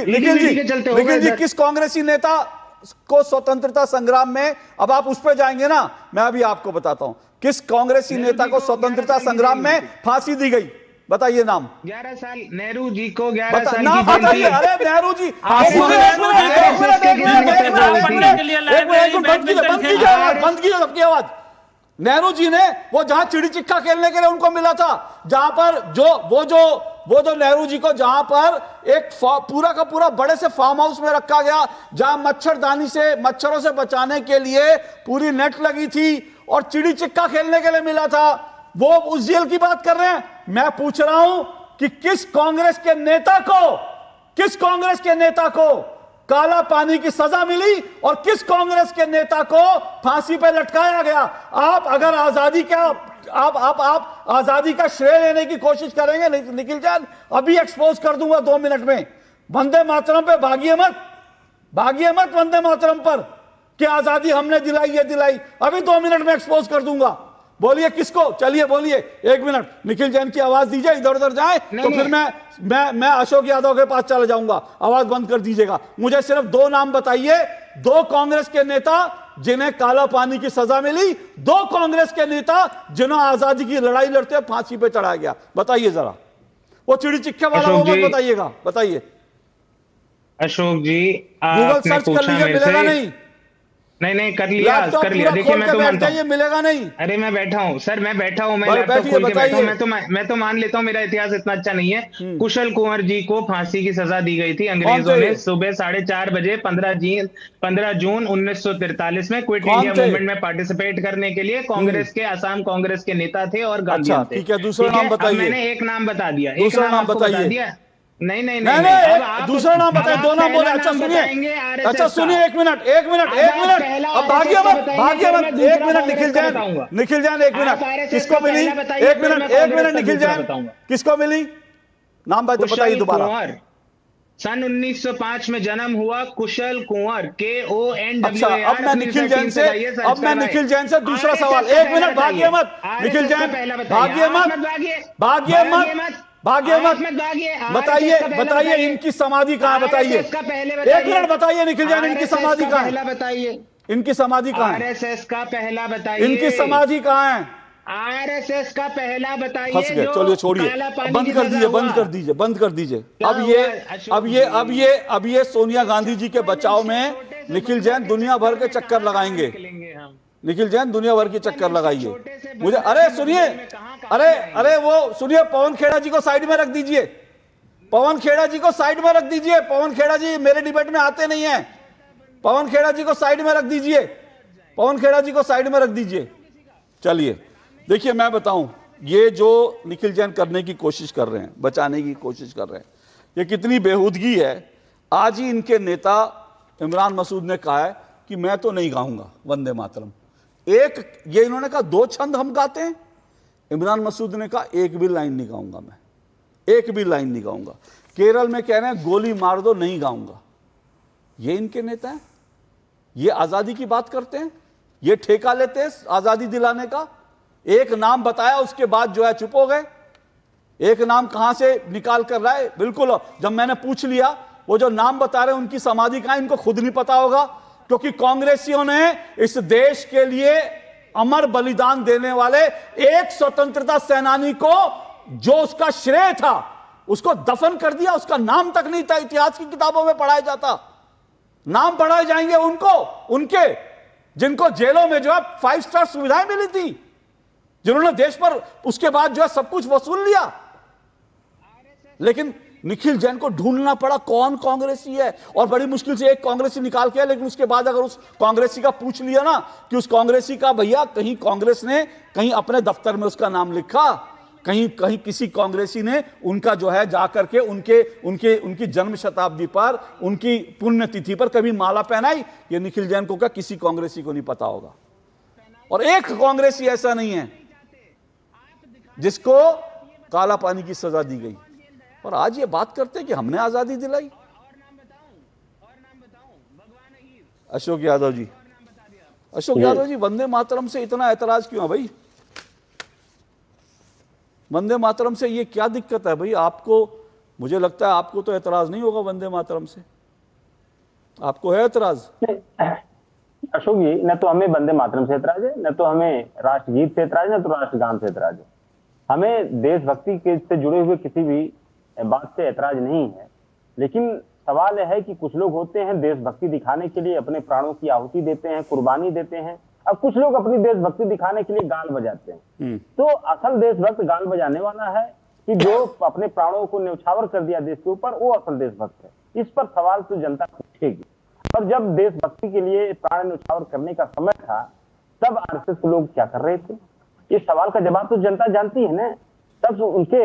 निखिल जी, किस कांग्रेसी नेता को स्वतंत्रता संग्राम में, अब आप उस पर जाएंगे ना, मैं अभी आपको बताता हूं, किस कांग्रेसी नेता को स्वतंत्रता संग्राम में फांसी दी गई, बताइए नाम। 11 साल नेहरू जी को 11 साल नाम बताइए। अरे नेहरू जी, बंद कीजिए सबकी आवाज। नेहरू जी ने वो जहां चिड़ी चिक्का खेलने के लिए उनको मिला था, जहां पर वो जो नेहरू जी को जहां पर एक पूरा का पूरा बड़े से फार्म हाउस में रखा गया, जहां मच्छरदानी से, मच्छरों से बचाने के लिए पूरी नेट लगी थी और चिड़ी चिक्का खेलने के लिए मिला था, वो उस जेल की बात कर रहे हैं। मैं पूछ रहा हूं कि किस कांग्रेस के नेता को काला पानी की सजा मिली और किस कांग्रेस के नेता को फांसी पर लटकाया गया। आप अगर आजादी का आप आजादी का श्रेय लेने की कोशिश करेंगे निखिल जैन, अभी एक्सपोज कर दूंगा 2 मिनट में। वंदे मातरम पे भागिए मत वंदे मातरम पर कि आजादी हमने दिलाई, ये दिलाई, अभी 2 मिनट में एक्सपोज कर दूंगा। बोलिए किसको, चलिए बोलिए, 1 मिनट निखिल जैन की आवाज दीजिए, इधर उधर जाए तो फिर मैं अशोक यादव के पास चला जाऊंगा, आवाज बंद कर दीजिएगा। मुझे सिर्फ 2 नाम बताइए, 2 कांग्रेस के नेता जिन्हें काला पानी की सजा मिली, 2 कांग्रेस के नेता जिन्हें आजादी की लड़ाई लड़ते फांसी पे चढ़ाया गया, बताइए जरा। वो चिड़ी चिक्के वाला वो मत बताइएगा, बताइए। अशोक जी, गूगल सर्च कर लीजिए, मिलेगा नहीं। नहीं कर लिया लैपटॉप कर लिया। पूरा देखिए खोल मैं के तो बैठ मानता हूँ, जाइए, मिलेगा नहीं। अरे मैं बैठा हूँ सर, मैं बैठा हूँ, मैं भाई लैपटॉप बैठिए, खोल के बैठा हूँ। बताइए। मैं तो मान लेता हूँ मेरा इतिहास इतना अच्छा नहीं है। कुशल कुंवर जी को फांसी की सजा दी गई थी कौन अंग्रेजों थे ने ये? सुबह 4:30 बजे 15 जून 1943 में क्विट कौन इंडिया थे? मूवमेंट में पार्टिसिपेट करने के लिए। कांग्रेस के, असम कांग्रेस के नेता थे और अच्छा गांधीयन थे। ठीक है, दूसरा ठीक है, नाम अब बताइए। मैंने एक नाम बता दिया, एक दूसरा नाम नाम आपको बता बताइए। दिया। नहीं नहीं नहीं नहीं, अब नहीं, आप दूसरा नाम बताइए, अब दो आप नाम बोले। पहला अच्छा नाम सुनिए, बताएंगे RSS अच्छा सुनिए, का। एक मिनट एक मिनट अब एक आप मिनट, पहला अब भागिए RSS का मत, बताएंगे, भागिए फिर मत, मैं एक दूसरा मिनट कांग्रेस निखिल का जैन, बताऊंगा। निखिल जैन एक आप मिनट, RSS किसको का मिली? पहला बताइए, एक फिर मिनट मैं एक कांग्रेस मिनट का निखिल दूसरा जैन, बताऊंगा। किसको मिली? नाम बताइए कुशल दोबारा। कुंवर, सन 1905 में जन्म हुआ कुशल कुंवर, अच्छा, KONWAR। अब मैं अपनी निखिल रिसर्च जैन टीम से, जाइए, सर्च अब मैं करवाइए। निखिल जैन से दूसरा सवाल, RSS का एक पहला मिनट भागिए बताइए, मत निखिल RSS का जैन, पहला बताइए। भागिए आप मत, मत भागिए, भागिए भागिए मत, मत, भागिए आप मत, मत भागिए। बताइए RSS का पहला बताइए बताइए। इनकी समाधि कहाँ है, बताइए। RSS का पहले एक बताइए। मिनट बताइए निखिल जैन, इनकी RSS समाधि का कहाँ पहला है? बताइए। इनकी समाधि कहाँ है? RSS का पहला बताइए। इनकी समाधि कहाँ है? RSS का पहला फंस बताइए। गए, जो चलिए छोड़िए, काला पानी बंद की कर सजा दीजिए, हुआ। बंद कर दीजिए, बंद कर दीजिए। क्या अब हुआ, ये अशोक अब ये जी? अब ये अब ये सोनिया गांधी जी के बचाव में निखिल जैन दुनिया भर के चक्कर लगाएंगे। निखिल जैन दुनिया भर के चक्कर लगाइए मुझे। अरे सुनिए, अरे अरे वो सुनिए, पवन खेड़ा जी को साइड में रख दीजिए, पवन खेड़ा जी को साइड में रख दीजिए। पवन खेड़ा जी मेरे डिबेट में आते नहीं है, पवन खेड़ा जी को साइड में रख दीजिए, पवन खेड़ा जी को साइड में रख दीजिए। चलिए देखिए, मैं बताऊं, ये जो निखिल जैन करने की कोशिश कर रहे हैं, बचाने की कोशिश कर रहे हैं, ये कितनी बेहूदगी है। आज ही इनके नेता इमरान मसूद ने कहा है कि मैं तो नहीं गाऊंगा वंदे मातरम। एक ये इन्होंने कहा 2 छंद हम गाते हैं, इमरान मसूद ने कहा एक भी लाइन नहीं गाऊंगा मैं, एक भी लाइन नहीं गाऊंगा। केरल में कह रहे हैं गोली मार दो, नहीं गाऊंगा। ये इनके नेता हैं, ये आजादी की बात करते हैं, ये ठेका लेते हैं आजादी दिलाने का। एक नाम बताया, उसके बाद जो है चुप हो गए। एक नाम कहां से निकाल कर रहा है, बिल्कुल। जब मैंने पूछ लिया, वो जो नाम बता रहे हैं उनकी समाधि कहां, इनको खुद नहीं पता होगा, क्योंकि कांग्रेसियों ने इस देश के लिए अमर बलिदान देने वाले एक स्वतंत्रता सेनानी को, जो उसका श्रेय था, उसको दफन कर दिया। उसका नाम तक नहीं था इतिहास की किताबों में पढ़ाया जाता। नाम पढ़ाए जाएंगे उनको, उनके जिनको जेलों में जो है 5 स्टार सुविधाएं मिली थी, जिन्होंने देश पर उसके बाद जो है सब कुछ वसूल लिया। लेकिन निखिल जैन को ढूंढना पड़ा कौन कांग्रेसी है, और बड़ी मुश्किल से एक कांग्रेसी निकाल के, लेकिन उसके बाद अगर उस कांग्रेसी का पूछ लिया ना कि उस कांग्रेसी का भैया कहीं कांग्रेस ने कहीं अपने दफ्तर में उसका नाम लिखा, कहीं कहीं किसी कांग्रेसी ने उनका जो है जाकर के उनकी जन्म शताब्दी पर, उनकी पुण्यतिथि पर कभी माला पहनाई, ये निखिल जैन को क्या किसी कांग्रेसी को नहीं पता होगा। और एक कांग्रेसी ऐसा नहीं है जिसको काला पानी की सजा दी गई, और आज ये बात करते हैं कि हमने आजादी दिलाई। अशोक यादव जी, अशोक यादव जी, वंदे मातरम से इतना ऐतराज क्यों है भाई? वंदे मातरम से ये क्या दिक्कत है भाई आपको? मुझे लगता है आपको तो ऐतराज नहीं होगा वंदे मातरम से, आपको है ऐतराज? अशोक जी, न तो हमें वंदे मातरम से ऐतराज है, न तो हमें राष्ट्रगीत से ऐतराज है, न तो राष्ट्रगान से ऐतराज है। हमें देशभक्ति के से जुड़े हुए किसी भी बात से ऐतराज नहीं है। लेकिन सवाल यह है कि कुछ लोग होते हैं देशभक्ति दिखाने के लिए अपने प्राणों की आहुति देते हैं, कुर्बानी देते हैं। अब कुछ लोग अपनी देशभक्ति दिखाने के लिए गाल बजाते हैं। तो असल देशभक्त गाल बजाने वाला है कि जो अपने प्राणों को न्यौछावर कर दिया देश के ऊपर, वो असल देशभक्त है। इस पर सवाल तो जनता पूछेगी। और जब देशभक्ति के लिए प्राण न्यौछावर करने का समय था, तब आरएसएस के लोग क्या कर रहे थे? इस सवाल का जवाब तो जनता जानती है ना। तब उनके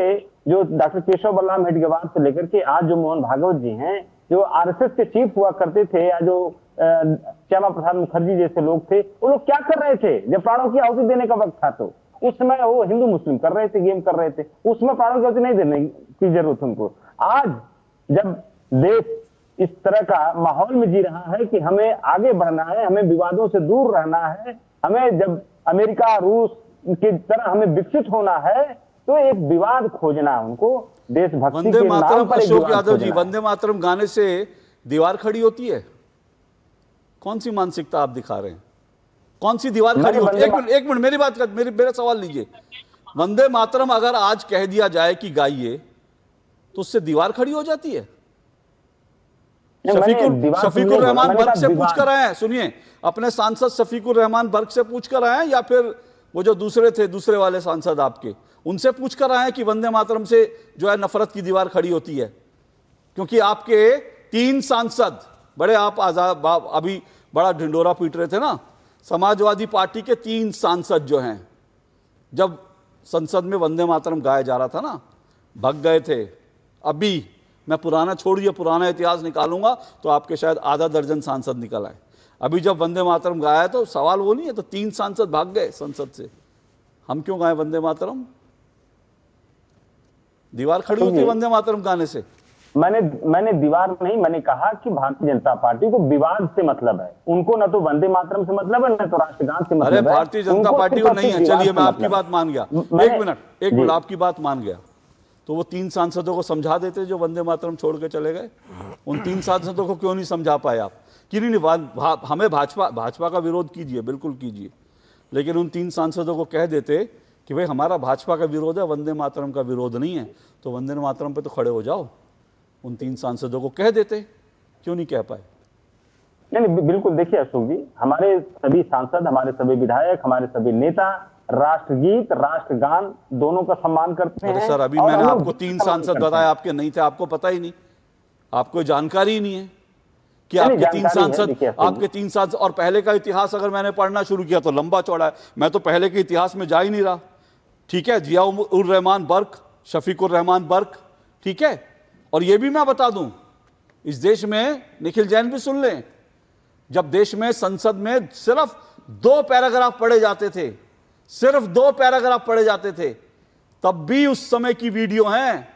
जो डॉक्टर केशव बलराम हेडगेवार से लेकर के आज जो मोहन भागवत जी हैं, जो आरएसएस के चीफ हुआ करते थे, या जो श्यामा प्रसाद मुखर्जी जैसे लोग थे, वो लोग क्या कर रहे थे जब प्राणों की आहुति देने का वक्त था? तो उस समय वो हिंदू मुस्लिम कर रहे थे, गेम कर रहे थे। उसमें प्राणों की आहुति नहीं देने की जरूरत उनको। आज जब देश इस तरह का माहौल में जी रहा है कि हमें आगे बढ़ना है, हमें विवादों से दूर रहना है, हमें जब अमेरिका रूस की तरह हमें विकसित होना है, तो एक विवाद खोजना है उनको देशभक्ति के नाम पर। अशोक यादव जी, वंदे मातरम गाने से दीवार खड़ी होती है? कौन सी मानसिकता आप दिखा रहे हैं? कौन सी दीवार खड़ी होती है? एक मिनट मेरी बात कर, मेरा सवाल लीजिए। वंदे मातरम अगर आज कह दिया जाए कि गाइए, तो उससे दीवार खड़ी हो जाती है? शफीकुर रहमान बर्क से पूछ कर आए हैं, सुनिए, अपने सांसद शफीकुर रहमान बर्क से पूछ कर आए हैं या फिर वो जो दूसरे थे, दूसरे वाले सांसद आपके, उनसे पूछ कर आए हैं कि वंदे मातरम से जो है नफरत की दीवार खड़ी होती है? क्योंकि आपके 3 सांसद बड़े, आप आजाद अभी बड़ा ढिंडोरा पीट रहे थे ना, समाजवादी पार्टी के 3 सांसद जो हैं, जब संसद में वंदे मातरम गाया जा रहा था ना, भग गए थे। अभी मैं पुराना छोड़िए, पुराना इतिहास निकालूंगा तो आपके शायद आधा दर्जन सांसद निकल आए। अभी जब वंदे मातरम गाया तो सवाल वो नहीं है, तो 3 सांसद भाग गए संसद से। हम क्यों गाए वंदे मातरम? दीवार खड़ी होती है वंदे मातरम गाने से। मैंने दीवार नहीं, मैंने कहा कि भारतीय जनता पार्टी को विवाद से मतलब है, उनको न तो वंदे मातरम से मतलब है, न तो राष्ट्रगान से मतलब है। अरे भारतीय जनता पार्टी को नहीं है, चलिए मैं आपकी बात मान गया। एक मिनट, आपकी बात मान गया। तो वो 3 सांसदों को समझा देते जो वंदे मातरम छोड़ के चले गए। उन 3 सांसदों को क्यों नहीं समझा पाए आप कि नहीं हमें भाजपा का विरोध कीजिए, बिल्कुल कीजिए, लेकिन उन 3 सांसदों को कह देते कि भाई हमारा भाजपा का विरोध है, वंदे मातरम का विरोध नहीं है, तो वंदे मातरम पे तो खड़े हो जाओ। उन 3 सांसदों को कह देते, क्यों नहीं कह पाए? नहीं, बिल्कुल। देखिए अशोक जी, हमारे सभी सांसद, हमारे सभी विधायक, हमारे सभी नेता राष्ट्रगीत, राष्ट्रगान दोनों का सम्मान करते हैं। सर, अभी मैंने आपको 3 सांसद बताए, आपके नहीं थे, आपको पता ही नहीं, आपको जानकारी ही नहीं है कि आपके 3 सांसद। और पहले का इतिहास अगर मैंने पढ़ना शुरू किया तो लंबा चौड़ा है, मैं तो पहले के इतिहास में जा ही नहीं रहा। ठीक है, जियाउर रहमान बर्क, शफीकुर रहमान बर्क, ठीक है। और ये भी मैं बता दूं, इस देश में, निखिल जैन भी सुन लें, जब देश में संसद में सिर्फ 2 पैराग्राफ पढ़े जाते थे, सिर्फ 2 पैराग्राफ पढ़े जाते थे, तब भी उस समय की वीडियो हैं,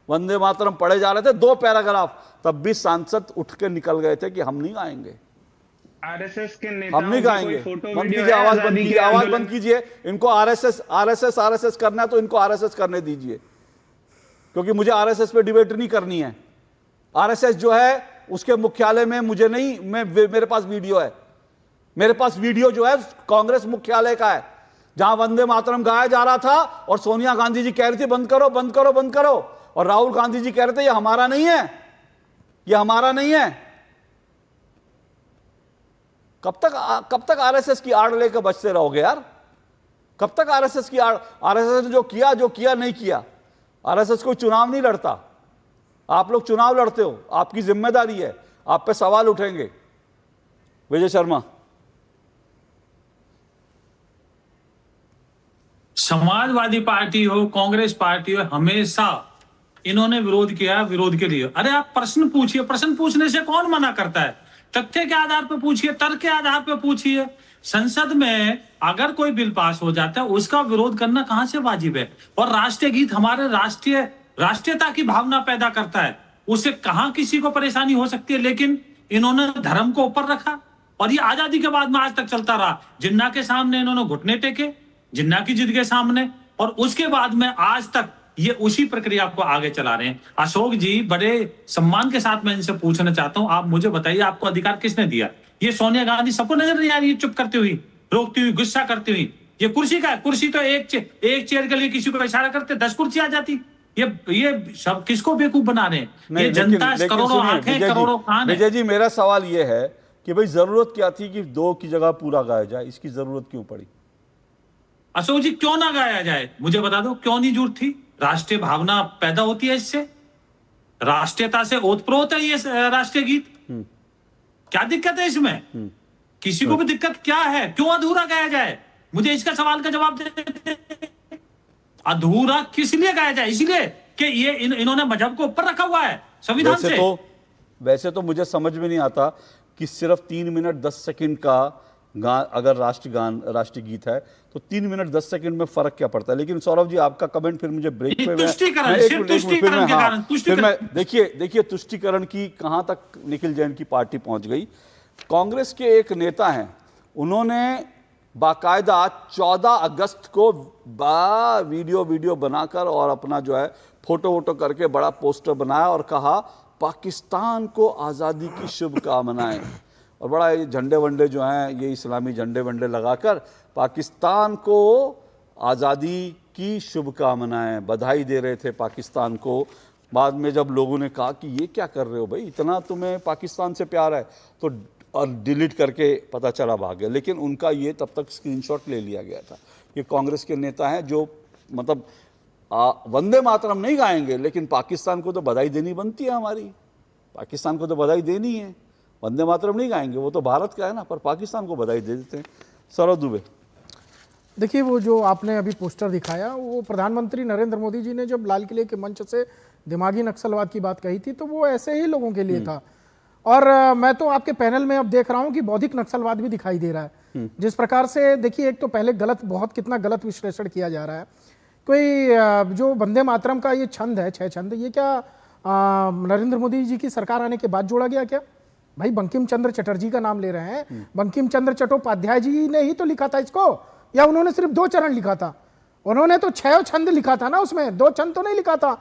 वंदे मातरम पढ़े जा रहे थे 2 पैराग्राफ, तब भी सांसद उठ के निकल गए थे कि हम नहीं गाएंगे, आरएसएस के नेताओं हम नहीं गाएंगे। बंद कीजिए, आवाज बंद कीजिए, आवाज बंद कीजिए। इनको आरएसएस करना है तो इनको आरएसएस करने दीजिए, क्योंकि मुझे आरएसएस पे डिबेट नहीं करनी है। आरएसएस जो है उसके मुख्यालय में मुझे नहीं, मेरे पास वीडियो है, मेरे पास वीडियो जो है कांग्रेस मुख्यालय का है, जहां वंदे मातरम गाया जा रहा था और सोनिया गांधी जी कह रही थी बंद करो बंद करो बंद करो, और राहुल गांधी जी कह रहे थे ये हमारा नहीं है, ये हमारा नहीं है। कब तक आरएसएस की आड़ लेकर बचते रहोगे यार? कब तक आरएसएस की आड़? आरएसएस ने जो किया नहीं किया। आरएसएस कोई चुनाव नहीं लड़ता, आप लोग चुनाव लड़ते हो, आपकी जिम्मेदारी है, आप पे सवाल उठेंगे। विजय शर्मा। समाजवादी पार्टी हो, कांग्रेस पार्टी हो, हमेशा इन्होंने विरोध किया, विरोध के लिए। अरे आप प्रश्न पूछिए, प्रश्न पूछने से कौन मना करता है? तथ्य के आधार पर पूछिए, तर्क के आधार पर पूछिए। संसद में अगर कोई बिल पास हो जाता है उसका विरोध करना कहां से वाजिब है? और राष्ट्रीय गीत हमारे राष्ट्रीयता की भावना पैदा करता है, उससे कहां किसी को परेशानी हो सकती है? लेकिन इन्होंने धर्म को ऊपर रखा, और ये आजादी के बाद में आज तक चलता रहा। जिन्ना के सामने इन्होंने घुटने टेके, जिन्ना की जिद के सामने, और उसके बाद में आज तक ये उसी प्रक्रिया को आगे चला रहे हैं। अशोक जी, बड़े सम्मान के साथ मैं इनसे पूछना चाहता हूं, आप मुझे बताइए आपको अधिकार किसने दिया? ये सोनिया गांधी सबको नजर नहीं आ रही है चुप करती हुई, रोकती हुई, गुस्सा करती हुई? ये कुर्सी का है, कुर्सी तो एक चेयर के लिए किसी को इशारा करते 10 कुर्सी आ जाती। ये सब किसको बेवकूफ बना रहे हैं? ये जनता, करोड़ों आंखें, करोड़ों कान है। विजय जी, मेरा सवाल ये है कि भाई जरूरत क्या थी कि 2 की जगह पूरा गाया जाए? इसकी जरूरत क्यों पड़ी? अशोक जी, क्यों ना गाया जाए? मुझे बता दो, क्यों नहीं जरूरत थी? राष्ट्रीय भावना पैदा होती है इससे, राष्ट्रीयता से ओतप्रोत है ये राष्ट्रीय गीत। क्या दिक्कत है इसमें? किसी को भी दिक्कत क्या है? क्यों अधूरा गाया जाए? मुझे इसका सवाल का जवाब दे। अधूरा किस लिए गाया जाए? इसलिए कि ये इन्होंने मजहब को ऊपर रखा हुआ है संविधान से। वैसे तो मुझे समझ में नहीं आता कि सिर्फ 3 मिनट 10 सेकंड का अगर राष्ट्रीय गीत है तो 3 मिनट 10 सेकंड में फर्क क्या पड़ता है? लेकिन सौरभ जी, आपका कमेंट फिर मुझे ब्रेक पे देखिए तुष्टीकरण की कहां तक निखिल जैन की पार्टी पहुंच गई। कांग्रेस के एक नेता हैं, उन्होंने बाकायदा 14 अगस्त को वीडियो बनाकर और अपना जो है फोटो करके बड़ा पोस्टर बनाया और कहा पाकिस्तान को आज़ादी की शुभकामनाएं, और बड़ा ये झंडे वंडे जो हैं, ये इस्लामी झंडे वंडे लगाकर पाकिस्तान को आज़ादी की शुभकामनाएं, बधाई दे रहे थे पाकिस्तान को बाद में जब लोगों ने कहा कि ये क्या कर रहे हो भाई, इतना तुम्हें पाकिस्तान से प्यार है, तो और डिलीट करके पता चला भाग गया। लेकिन उनका ये तब तक स्क्रीनशॉट ले लिया गया था। ये कांग्रेस के नेता हैं जो मतलब वंदे मातरम नहीं गाएंगे, लेकिन पाकिस्तान को तो बधाई देनी बनती है हमारी, पाकिस्तान को तो बधाई देनी है। वंदे मातरम नहीं गाएंगे, वो तो भारत का है ना, पर पाकिस्तान को बधाई दे देते हैं। सौरभ दुबे, देखिए वो जो आपने अभी पोस्टर दिखाया, वो प्रधानमंत्री नरेंद्र मोदी जी ने जब लाल किले के मंच से दिमागी नक्सलवाद की बात कही थी, तो वो ऐसे ही लोगों के लिए था। और मैं तो आपके पैनल में अब देख रहा हूं कि बौद्धिक नक्सलवाद भी दिखाई दे रहा है। जिस प्रकार से देखिए, एक तो पहले कितना गलत विश्लेषण किया जा रहा है। कोई जो वंदे मातरम का ये छंद है, 6 छंद, ये क्या नरेंद्र मोदी जी की सरकार आने के बाद जोड़ा गया क्या? भाई बंकिम चंद्र चटर्जी का नाम ले रहे हैं, बंकिम चंद्र चट्टोपाध्याय जी ने ही तो लिखा था इसको, या उन्होंने सिर्फ 2 चरण लिखा था? उन्होंने तो 6 छंद लिखा था ना, उसमें 2 छंद तो नहीं लिखा था।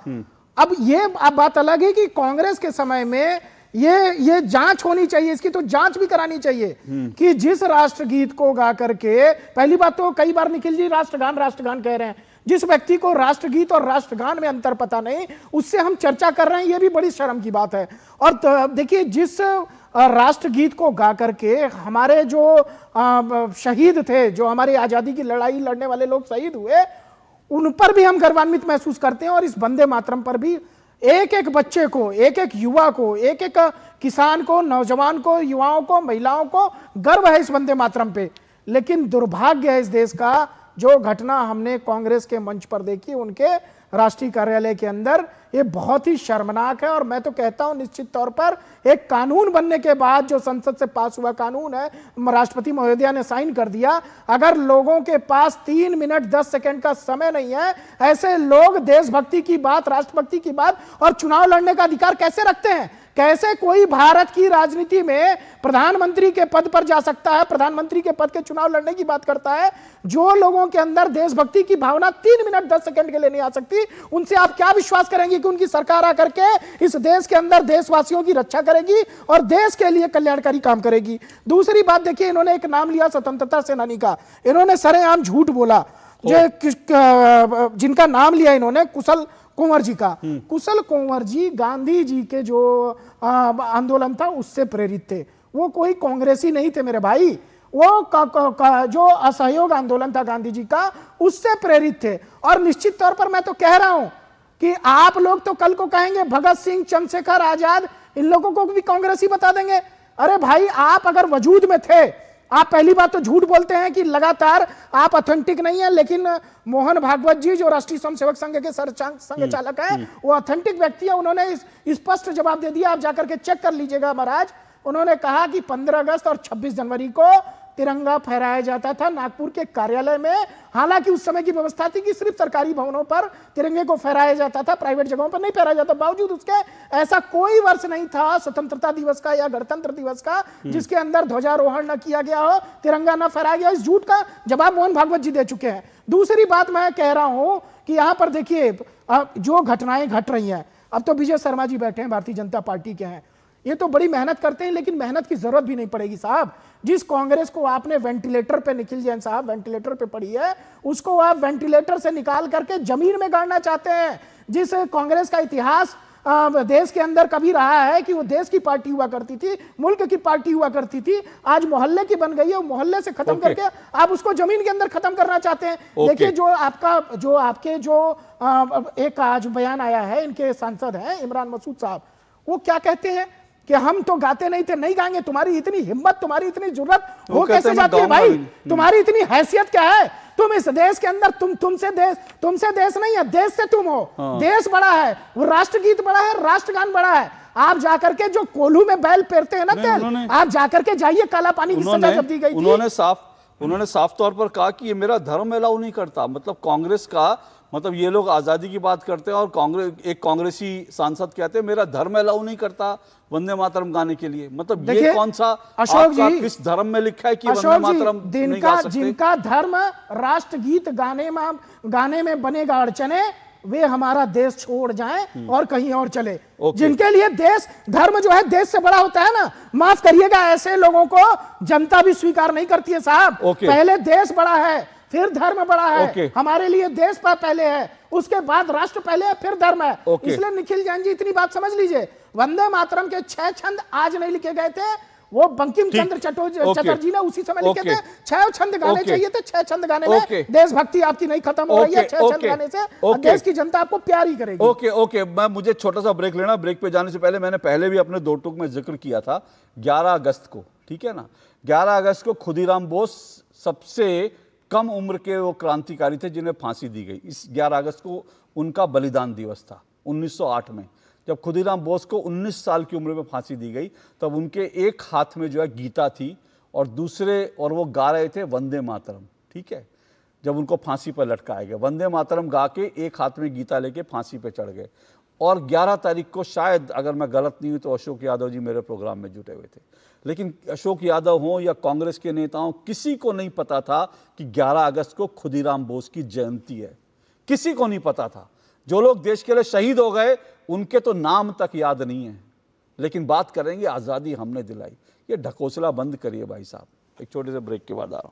अब ये बात अलग है कि कांग्रेस के समय में ये जांच होनी चाहिए, इसकी तो जांच भी करानी चाहिए कि जिस राष्ट्रगीत को गा करके, पहली बात तो कई बार निखिल जी राष्ट्रगान कह रहे हैं, जिस व्यक्ति को राष्ट्रगीत और राष्ट्रगान में अंतर पता नहीं, उससे हम चर्चा कर रहे हैं, ये भी बड़ी शर्म की बात है। और देखिए, जिस राष्ट्रगीत को गा करके हमारे जो शहीद थे, जो हमारी आजादी की लड़ाई लड़ने वाले लोग शहीद हुए, उन पर भी हम गर्वान्वित महसूस करते हैं। और इस वंदे मातरम पर भी एक एक बच्चे को, एक एक युवा को, एक एक किसान को, नौजवान को, युवाओं को, महिलाओं को गर्व है इस वंदे मातरम पे। लेकिन दुर्भाग्य है इस देश का, जो घटना हमने कांग्रेस के मंच पर देखी उनके राष्ट्रीय कार्यालय के अंदर, ये बहुत ही शर्मनाक है। और मैं तो कहता हूं, निश्चित तौर पर एक कानून बनने के बाद जो संसद से पास हुआ कानून है, राष्ट्रपति महोदया ने साइन कर दिया, अगर लोगों के पास 3 मिनट 10 सेकंड का समय नहीं है, ऐसे लोग देशभक्ति की बात, राष्ट्रभक्ति की बात और चुनाव लड़ने का अधिकार कैसे रखते हैं? कैसे कोई भारत की राजनीति में प्रधानमंत्री के पद पर जा सकता है, प्रधानमंत्री के पद के चुनाव लड़ने की बात करता है? जो लोगों के अंदर देशभक्ति की भावना 3 मिनट 10 सेकंड के लिए नहीं आ सकती, उनसे आप क्या विश्वास करेंगे कि उनकी सरकार आकर के इस देश के अंदर देशवासियों की रक्षा करेगी और देश के लिए कल्याणकारी काम करेगी? दूसरी बात देखिए, इन्होंने एक नाम लिया स्वतंत्रता सेनानी का, इन्होंने सरेआम झूठ बोला। जिनका नाम लिया इन्होंने, कुशल कुंवर जी का। कुशल कुंवर जी गांधी जी के जो आंदोलन था उससे प्रेरित थे, वो कोई कांग्रेसी नहीं थे मेरे भाई, वो जो असहयोग आंदोलन था गांधी जी का, उससे प्रेरित थे। और निश्चित तौर पर मैं तो कह रहा हूं कि आप लोग तो कल को कहेंगे भगत सिंह, चंद्रशेखर आजाद, इन लोगों को भी कांग्रेसी बता देंगे। अरे भाई, आप अगर वजूद में थे, आप पहली बात तो झूठ बोलते हैं कि लगातार आप ऑथेंटिक नहीं है, लेकिन मोहन भागवत जी जो राष्ट्रीय स्वयंसेवक संघ के संघ चालक है, वो ऑथेंटिक व्यक्ति है। उन्होंने स्पष्ट जवाब दे दिया, आप जाकर के चेक कर लीजिएगा महाराज। उन्होंने कहा कि 15 अगस्त और 26 जनवरी को तिरंगा फहराया जाता था नागपुर के कार्यालय में। हालांकि उस समय की व्यवस्था थी कि सिर्फ सरकारी भवनों पर तिरंगे को फहराया जाता था, प्राइवेट जगहों पर नहीं फहराया जाता। बावजूद उसके ऐसा कोई वर्ष नहीं था स्वतंत्रता दिवस का या गणतंत्र दिवस का जिसके अंदर ध्वजारोहण न किया गया हो, तिरंगा न फहराया गया। इस झूठ का जवाब मोहन भागवत जी दे चुके हैं। दूसरी बात मैं कह रहा हूं कि यहां पर देखिए, जो घटनाएं घट रही हैं, अब तो विजय शर्मा जी बैठे हैं, भारतीय जनता पार्टी के हैं, ये तो बड़ी मेहनत करते हैं, लेकिन मेहनत की जरूरत भी नहीं पड़ेगी साहब। जिस कांग्रेस को आपने वेंटिलेटर पे, निखिल जैन साहब वेंटिलेटर पे पड़ी है, उसको आप वेंटिलेटर से निकाल करके जमीन में गाड़ना चाहते हैं। जिस कांग्रेस का इतिहास देश के अंदर कभी रहा है कि वो देश की पार्टी हुआ करती थी, मुल्क की पार्टी हुआ करती थी, आज मोहल्ले की बन गई है। मोहल्ले से खत्म करके आप उसको जमीन के अंदर खत्म करना चाहते हैं। देखिए, जो एक आज बयान आया है, इनके सांसद हैं इमरान मसूद साहब, वो क्या कहते हैं कि हम तो गाते नहीं थे, नहीं गाएंगे। तुम्हारी इतनी हिम्मत, तुम्हारी इतनी जुर्रत हो कैसे जाती है भाई? तुम्हारी इतनी हैसियत क्या है? तुम इस देश के अंदर, तुमसे देश नहीं है, देश से तुम हो। देश बड़ा है, वो राष्ट्रगीत बड़ा है, राष्ट्रगान बड़ा है। आप जाकर के जो कोल्हू में बैल पेरते हैं ना तेल, आप जाकर के जाइए, काला पानी की सजा जब दी गई थी, उन्होंने साफ तौर पर कहा कि ये मेरा धर्म अलाउ नहीं करता। मतलब कांग्रेस का, मतलब ये लोग आजादी की बात करते हैं और एक कांग्रेसी सांसद कहते हैं मेरा धर्म अलाउ नहीं करता वंदे मातरम गाने के लिए। मतलब ये कौन सा अशोक जी, किस धर्म में लिखा है कि वंदे मातरम नहीं गा सकते? जिनका धर्म राष्ट्रगीत गाने में बनेगा अड़चने, वे हमारा देश छोड़ जाएं और कहीं और चले। जिनके लिए देश, धर्म जो है देश से बड़ा होता है ना, माफ करिएगा, ऐसे लोगों को जनता भी स्वीकार नहीं करती है साहब। पहले देश बड़ा है, फिर धर्म बड़ा है। Okay. हमारे लिए देश पर पहले है, उसके बाद राष्ट्र पहले है, फिर धर्म है। Okay. इसलिए निखिल जैन जी इतनी बात समझ लीजिए, वंदे मातरम के 6 छंद आज नहीं लिखे गए थे, वो बंकिम चंद्र चटर्जी ने उसी समय लिखे थे। 6 छंद गाने चाहिए थे, 6 छंद गाने में देशभक्ति आपकी नहीं खत्म हो रही है। 6 छंद गाने से देश की जनता आपको प्यार ही करेगी। ओके, मुझे छोटा सा ब्रेक लेना। ब्रेक पे जाने से पहले मैंने पहले भी अपने दो टूक में जिक्र किया था 11 अगस्त को, ठीक है ना, 11 अगस्त को खुदीराम बोस सबसे कम उम्र के वो क्रांतिकारी थे जिन्हें फांसी दी गई। इस 11 अगस्त को उनका बलिदान दिवस था 1908 में, जब खुदीराम बोस को 19 साल की उम्र में फांसी दी गई। तब उनके एक हाथ में जो है गीता थी और वो गा रहे थे वंदे मातरम, ठीक है। जब उनको फांसी पर लटकाया गया, वंदे मातरम गा के एक हाथ में गीता लेके फांसी पे चढ़ गए। और 11 तारीख को, शायद अगर मैं गलत नहीं हूँ तो अशोक यादव जी मेरे प्रोग्राम में जुटे हुए थे, लेकिन अशोक यादव हों या कांग्रेस के नेताओं, किसी को नहीं पता था कि 11 अगस्त को खुदीराम बोस की जयंती है। किसी को नहीं पता था। जो लोग देश के लिए शहीद हो गए उनके तो नाम तक याद नहीं है। लेकिन बात करेंगे आज़ादी हमने दिलाई। ये ढकोसला बंद करिए भाई साहब। एक छोटे से ब्रेक के बाद आ रहा हूं।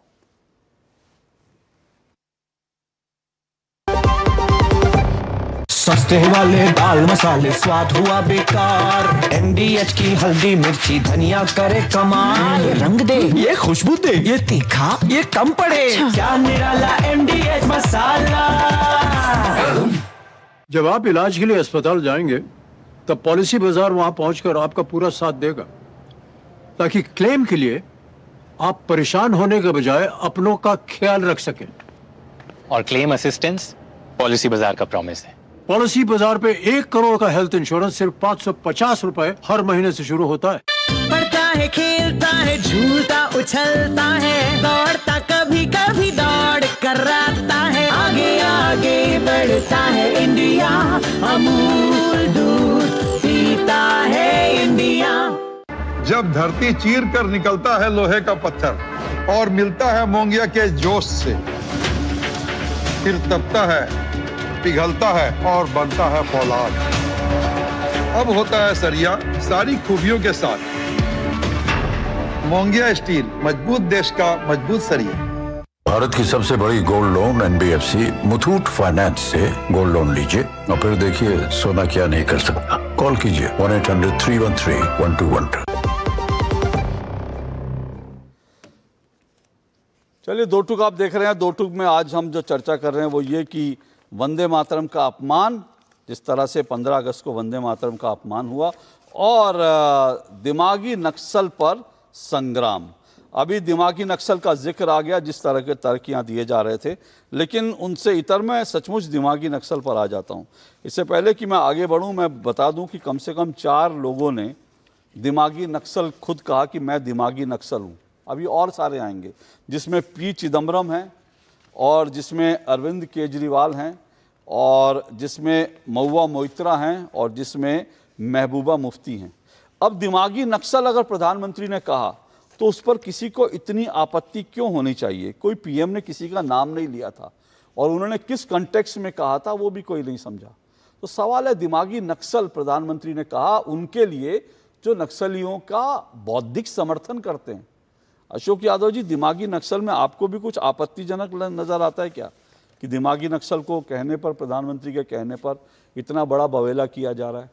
सस्ते वाले दाल मसाले स्वाद हुआ बेकार, एमडीएच की हल्दी मिर्ची धनिया करे कमाल, ये रंग दे, ये खुशबू दे, ये तीखा, ये कम पड़े, क्या निराला एमडीएच मसाला। जब आप इलाज के लिए अस्पताल जाएंगे तब पॉलिसी बाजार वहां पहुंचकर आपका पूरा साथ देगा, ताकि क्लेम के लिए आप परेशान होने के बजाय अपनों का ख्याल रख सकें। और क्लेम असिस्टेंस पॉलिसी बाजार का प्रॉमिस है। पॉलिसी बाजार पे 1 करोड़ का हेल्थ इंश्योरेंस सिर्फ 550 रुपए हर महीने से शुरू होता है। पढ़ता है, खेलता है, झूलता उछलता है, दौड़ता कभी कभी दौड़ कराता है, आगे आगे बढ़ता है इंडिया, अमूल दूध पीता है इंडिया। जब धरती चीर कर निकलता है लोहे का पत्थर और मिलता है मोंगिया के जोश से, फिर तपता है, पिघलता है और बनता है फौलाद। अब होता है सरिया सारी खूबियों के साथ। मोंगिया स्टील, मजबूत देश का मजबूत सरिया। भारत की सबसे बड़ी gold loan NBFC Muthoot finance से गोल्ड लोन लीजिए और फिर देखिए सोना क्या नहीं कर सकता। कॉल कीजिए 1-800-313-1212। चलिए, दो टूक आप देख रहे हैं। दो टूक में आज हम जो चर्चा कर रहे हैं वो ये कि वंदे मातरम का अपमान, जिस तरह से 15 अगस्त को वंदे मातरम का अपमान हुआ, और दिमागी नक्सल पर संग्राम। अभी दिमागी नक्सल का जिक्र आ गया, जिस तरह के तर्क यहाँ दिए जा रहे थे, लेकिन उनसे इतर मैं सचमुच दिमागी नक्सल पर आ जाता हूँ। इससे पहले कि मैं आगे बढ़ूँ, मैं बता दूँ कि कम से कम 4 लोगों ने दिमागी नक्सल खुद कहा कि मैं दिमागी नक्सल हूँ। अभी और सारे आएंगे, जिसमें पी चिदम्बरम हैं, और जिसमें अरविंद केजरीवाल हैं, और जिसमें महुआ मोइत्रा हैं, और जिसमें महबूबा मुफ्ती हैं। अब दिमागी नक्सल अगर प्रधानमंत्री ने कहा तो उस पर किसी को इतनी आपत्ति क्यों होनी चाहिए? कोई पीएम ने किसी का नाम नहीं लिया था, और उन्होंने किस कॉन्टेक्स्ट में कहा था वो भी कोई नहीं समझा। तो सवाल है, दिमागी नक्सल प्रधानमंत्री ने कहा उनके लिए जो नक्सलियों का बौद्धिक समर्थन करते हैं। अशोक यादव जी, दिमागी नक्सल में आपको भी कुछ आपत्तिजनक नजर आता है क्या कि दिमागी नक्सल को कहने पर, प्रधानमंत्री के कहने पर इतना बड़ा बवेला किया जा रहा है?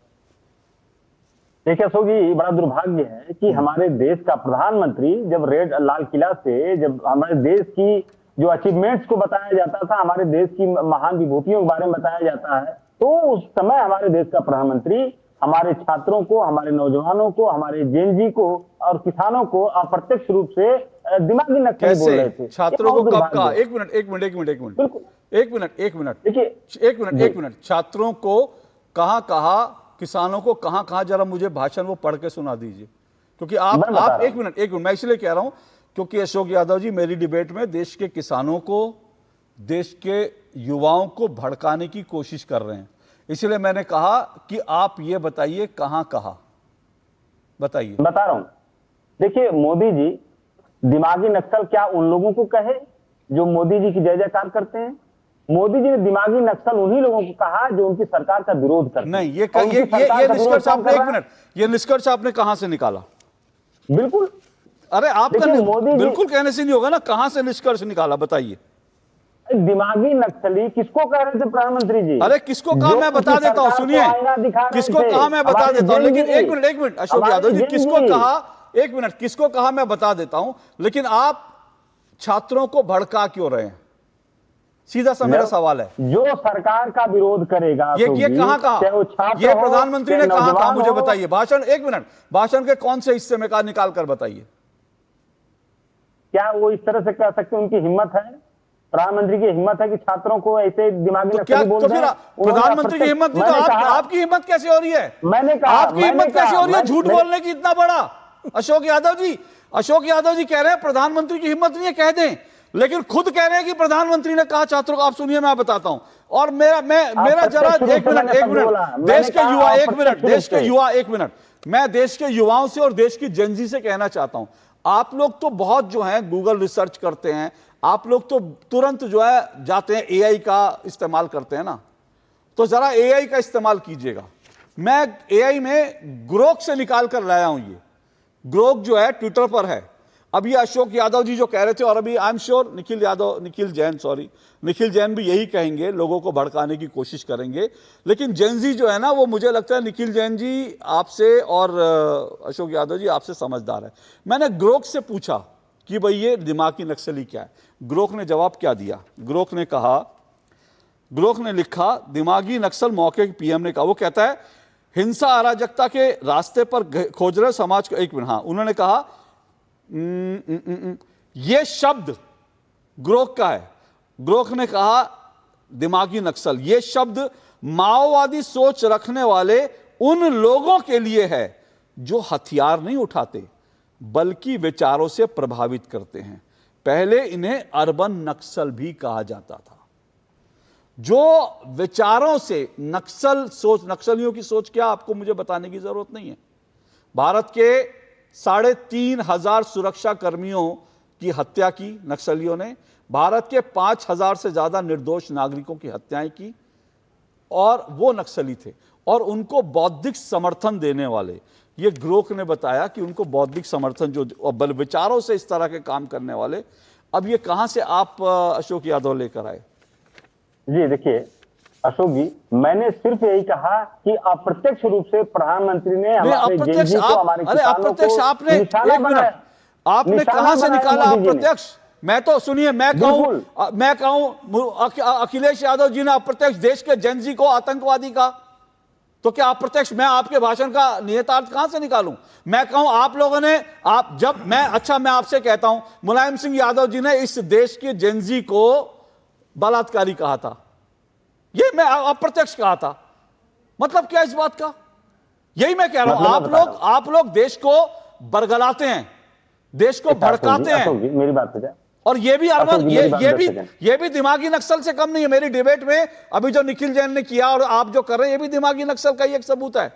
देखिए अशोक जी, बड़ा दुर्भाग्य है कि हमारे देश का प्रधानमंत्री जब रेड लाल किला से जब हमारे देश की जो अचीवमेंट्स को बताया जाता था, हमारे देश की महान विभूतियों के बारे में बताया जाता है, तो उस समय हमारे देश का प्रधानमंत्री हमारे छात्रों को, हमारे नौजवानों को, हमारे जेनजी को और किसानों को अप्रत्यक्ष रूप से दिमागी नक्सली बोल रहे थे। छात्रों को कब कहा? एक मिनट, छात्रों को कहाँ कहा, किसानों को कहाँ कहा? जरा मुझे भाषण वो पढ़ के सुना दीजिए, क्योंकि आप एक मिनट मैं इसलिए कह रहा हूं क्योंकि अशोक यादव जी मेरी डिबेट में देश के किसानों को, देश के युवाओं को भड़काने की कोशिश कर रहे हैं, इसलिए मैंने कहा कि आप ये बताइए कहां कहा, बताइए। बता रहा हूं, देखिए मोदी जी दिमागी नक्सल क्या उन लोगों को कहे जो मोदी जी की जय जयकार करते हैं? मोदी जी ने दिमागी नक्सल उन्हीं लोगों को कहा जो उनकी सरकार का विरोध करते हैं। नहीं, ये निष्कर्ष आपने, एक मिनट, ये निष्कर्ष आपने कहां से निकाला? बिल्कुल, अरे आपका बिल्कुल कहने से नहीं होगा ना, कहां से निष्कर्ष निकाला बताइए। दिमागी नक्सली किसको कह रहे थे प्रधानमंत्री जी? अरे किसको कहा मैं बता देता हूँ, सुनिए किसको कहा मैं बता देता हूँ, लेकिन एक मिनट अशोक यादव जी, किसको कहा, एक मिनट, किसको कहा मैं बता देता हूं, लेकिन आप छात्रों को भड़का क्यों रहे हैं? सीधा सा मेरा सवाल है। जो सरकार का विरोध करेगा ये कहां कहा, ये प्रधानमंत्री ने कहां कहा, मुझे बताइए। भाषण, एक मिनट, भाषण के कौन से हिस्से में कहा, निकाल कर बताइए। क्या वो इस तरह से कह सकते हैं? उनकी हिम्मत है, प्रधानमंत्री की हिम्मत है कि छात्रों को ऐसे दिमागी नक्सली बोल रहे हैं? प्रधानमंत्री की हिम्मत नहीं तो आपकी हिम्मत कैसे हो रही है? मैंने कहा, आपकी हिम्मत कैसे हो रही है झूठ बोलने की इतना बड़ा? अशोक यादव जी कह रहे हैं प्रधानमंत्री की हिम्मत नहीं है, कह दें, लेकिन खुद कह रहे हैं कि प्रधानमंत्री ने कहा छात्रों को। आप सुनिए, मैं बताता हूं। और मेरा जरा एक मिनट, देश के युवा, एक मिनट, मैं देश के युवाओं से और देश की जनजी से कहना चाहता हूं, आप लोग तो बहुत जो है गूगल रिसर्च करते हैं, आप लोग तो तुरंत जो है जाते हैं एआई का इस्तेमाल करते हैं ना, तो जरा एआई का इस्तेमाल कीजिएगा। मैं एआई में ग्रोक से निकाल कर लाया हूं। ये ग्रोक जो है ट्विटर पर है। अभी अशोक यादव जी जो कह रहे थे, और अभी I am sure Nikhil Jain भी यही कहेंगे, लोगों को भड़काने की कोशिश करेंगे, लेकिन जेनजी जो है ना, वो मुझे लगता है निखिल जैन जी आपसे और अशोक यादव जी आपसे समझदार है। मैंने ग्रोक से पूछा कि भाई ये दिमागी नक्सली क्या है। ग्रोक ने जवाब क्या दिया? ग्रोक ने लिखा, दिमागी नक्सल मौके के पीएम ने कहा, वो कहता है हिंसा अराजकता के रास्ते पर खोज रहे समाज को। एक मिनट, हाँ, उन्होंने कहा ये शब्द ग्रोक का है। ग्रोक ने कहा दिमागी नक्सल, ये शब्द माओवादी सोच रखने वाले उन लोगों के लिए है जो हथियार नहीं उठाते बल्कि विचारों से प्रभावित करते हैं। पहले इन्हें अर्बन नक्सल भी कहा जाता था। जो विचारों से नक्सलियों की सोच क्या, आपको मुझे बताने की जरूरत नहीं है। भारत के 3,500 सुरक्षा कर्मियों की हत्या की नक्सलियों ने, भारत के 5,000 से ज्यादा निर्दोष नागरिकों की हत्याएं की, और वो नक्सली थे। और उनको बौद्धिक समर्थन देने वाले, ये ग्रोक ने बताया कि उनको बौद्धिक समर्थन जो बल विचारों से इस तरह के काम करने वाले, अब ये कहां से आप अशोक यादव लेकर आए? जी देखिए अशोक जी, मैंने सिर्फ यही कहा कि अप्रत्यक्ष रूप से प्रधानमंत्री ने हमारे जेएनजी को, हमारे किसानों को आपने, एक मिनट, आपने कहां से निकाला अप्रत्यक्ष? मैं तो सुनिए, मैं कहूं अखिलेश यादव जी ने अप्रत्यक्ष देश के जेएनजी को आतंकवादी का, तो क्या अप्रत्यक्ष मैं आपके भाषण का निहितार्थ कहां से निकालूं? मैं कहूं आप लोगों ने, मैं आपसे कहता हूं, मुलायम सिंह यादव जी ने इस देश के जेएनजी को बलात्कारी कहा था, ये मैं अप्रत्यक्ष कहा था। मतलब क्या इस बात का? यही मैं कह रहा हूं, आप लोग देश को बरगलाते हैं, देश को भड़काते हैं। मेरी बात हो जाए, और ये भी ये भी दिमागी नक्सल से कम नहीं है। मेरी डिबेट में अभी जो निखिल जैन ने किया और आप जो कर रहे हैं, ये भी दिमागी नक्सल का ही एक सबूत है।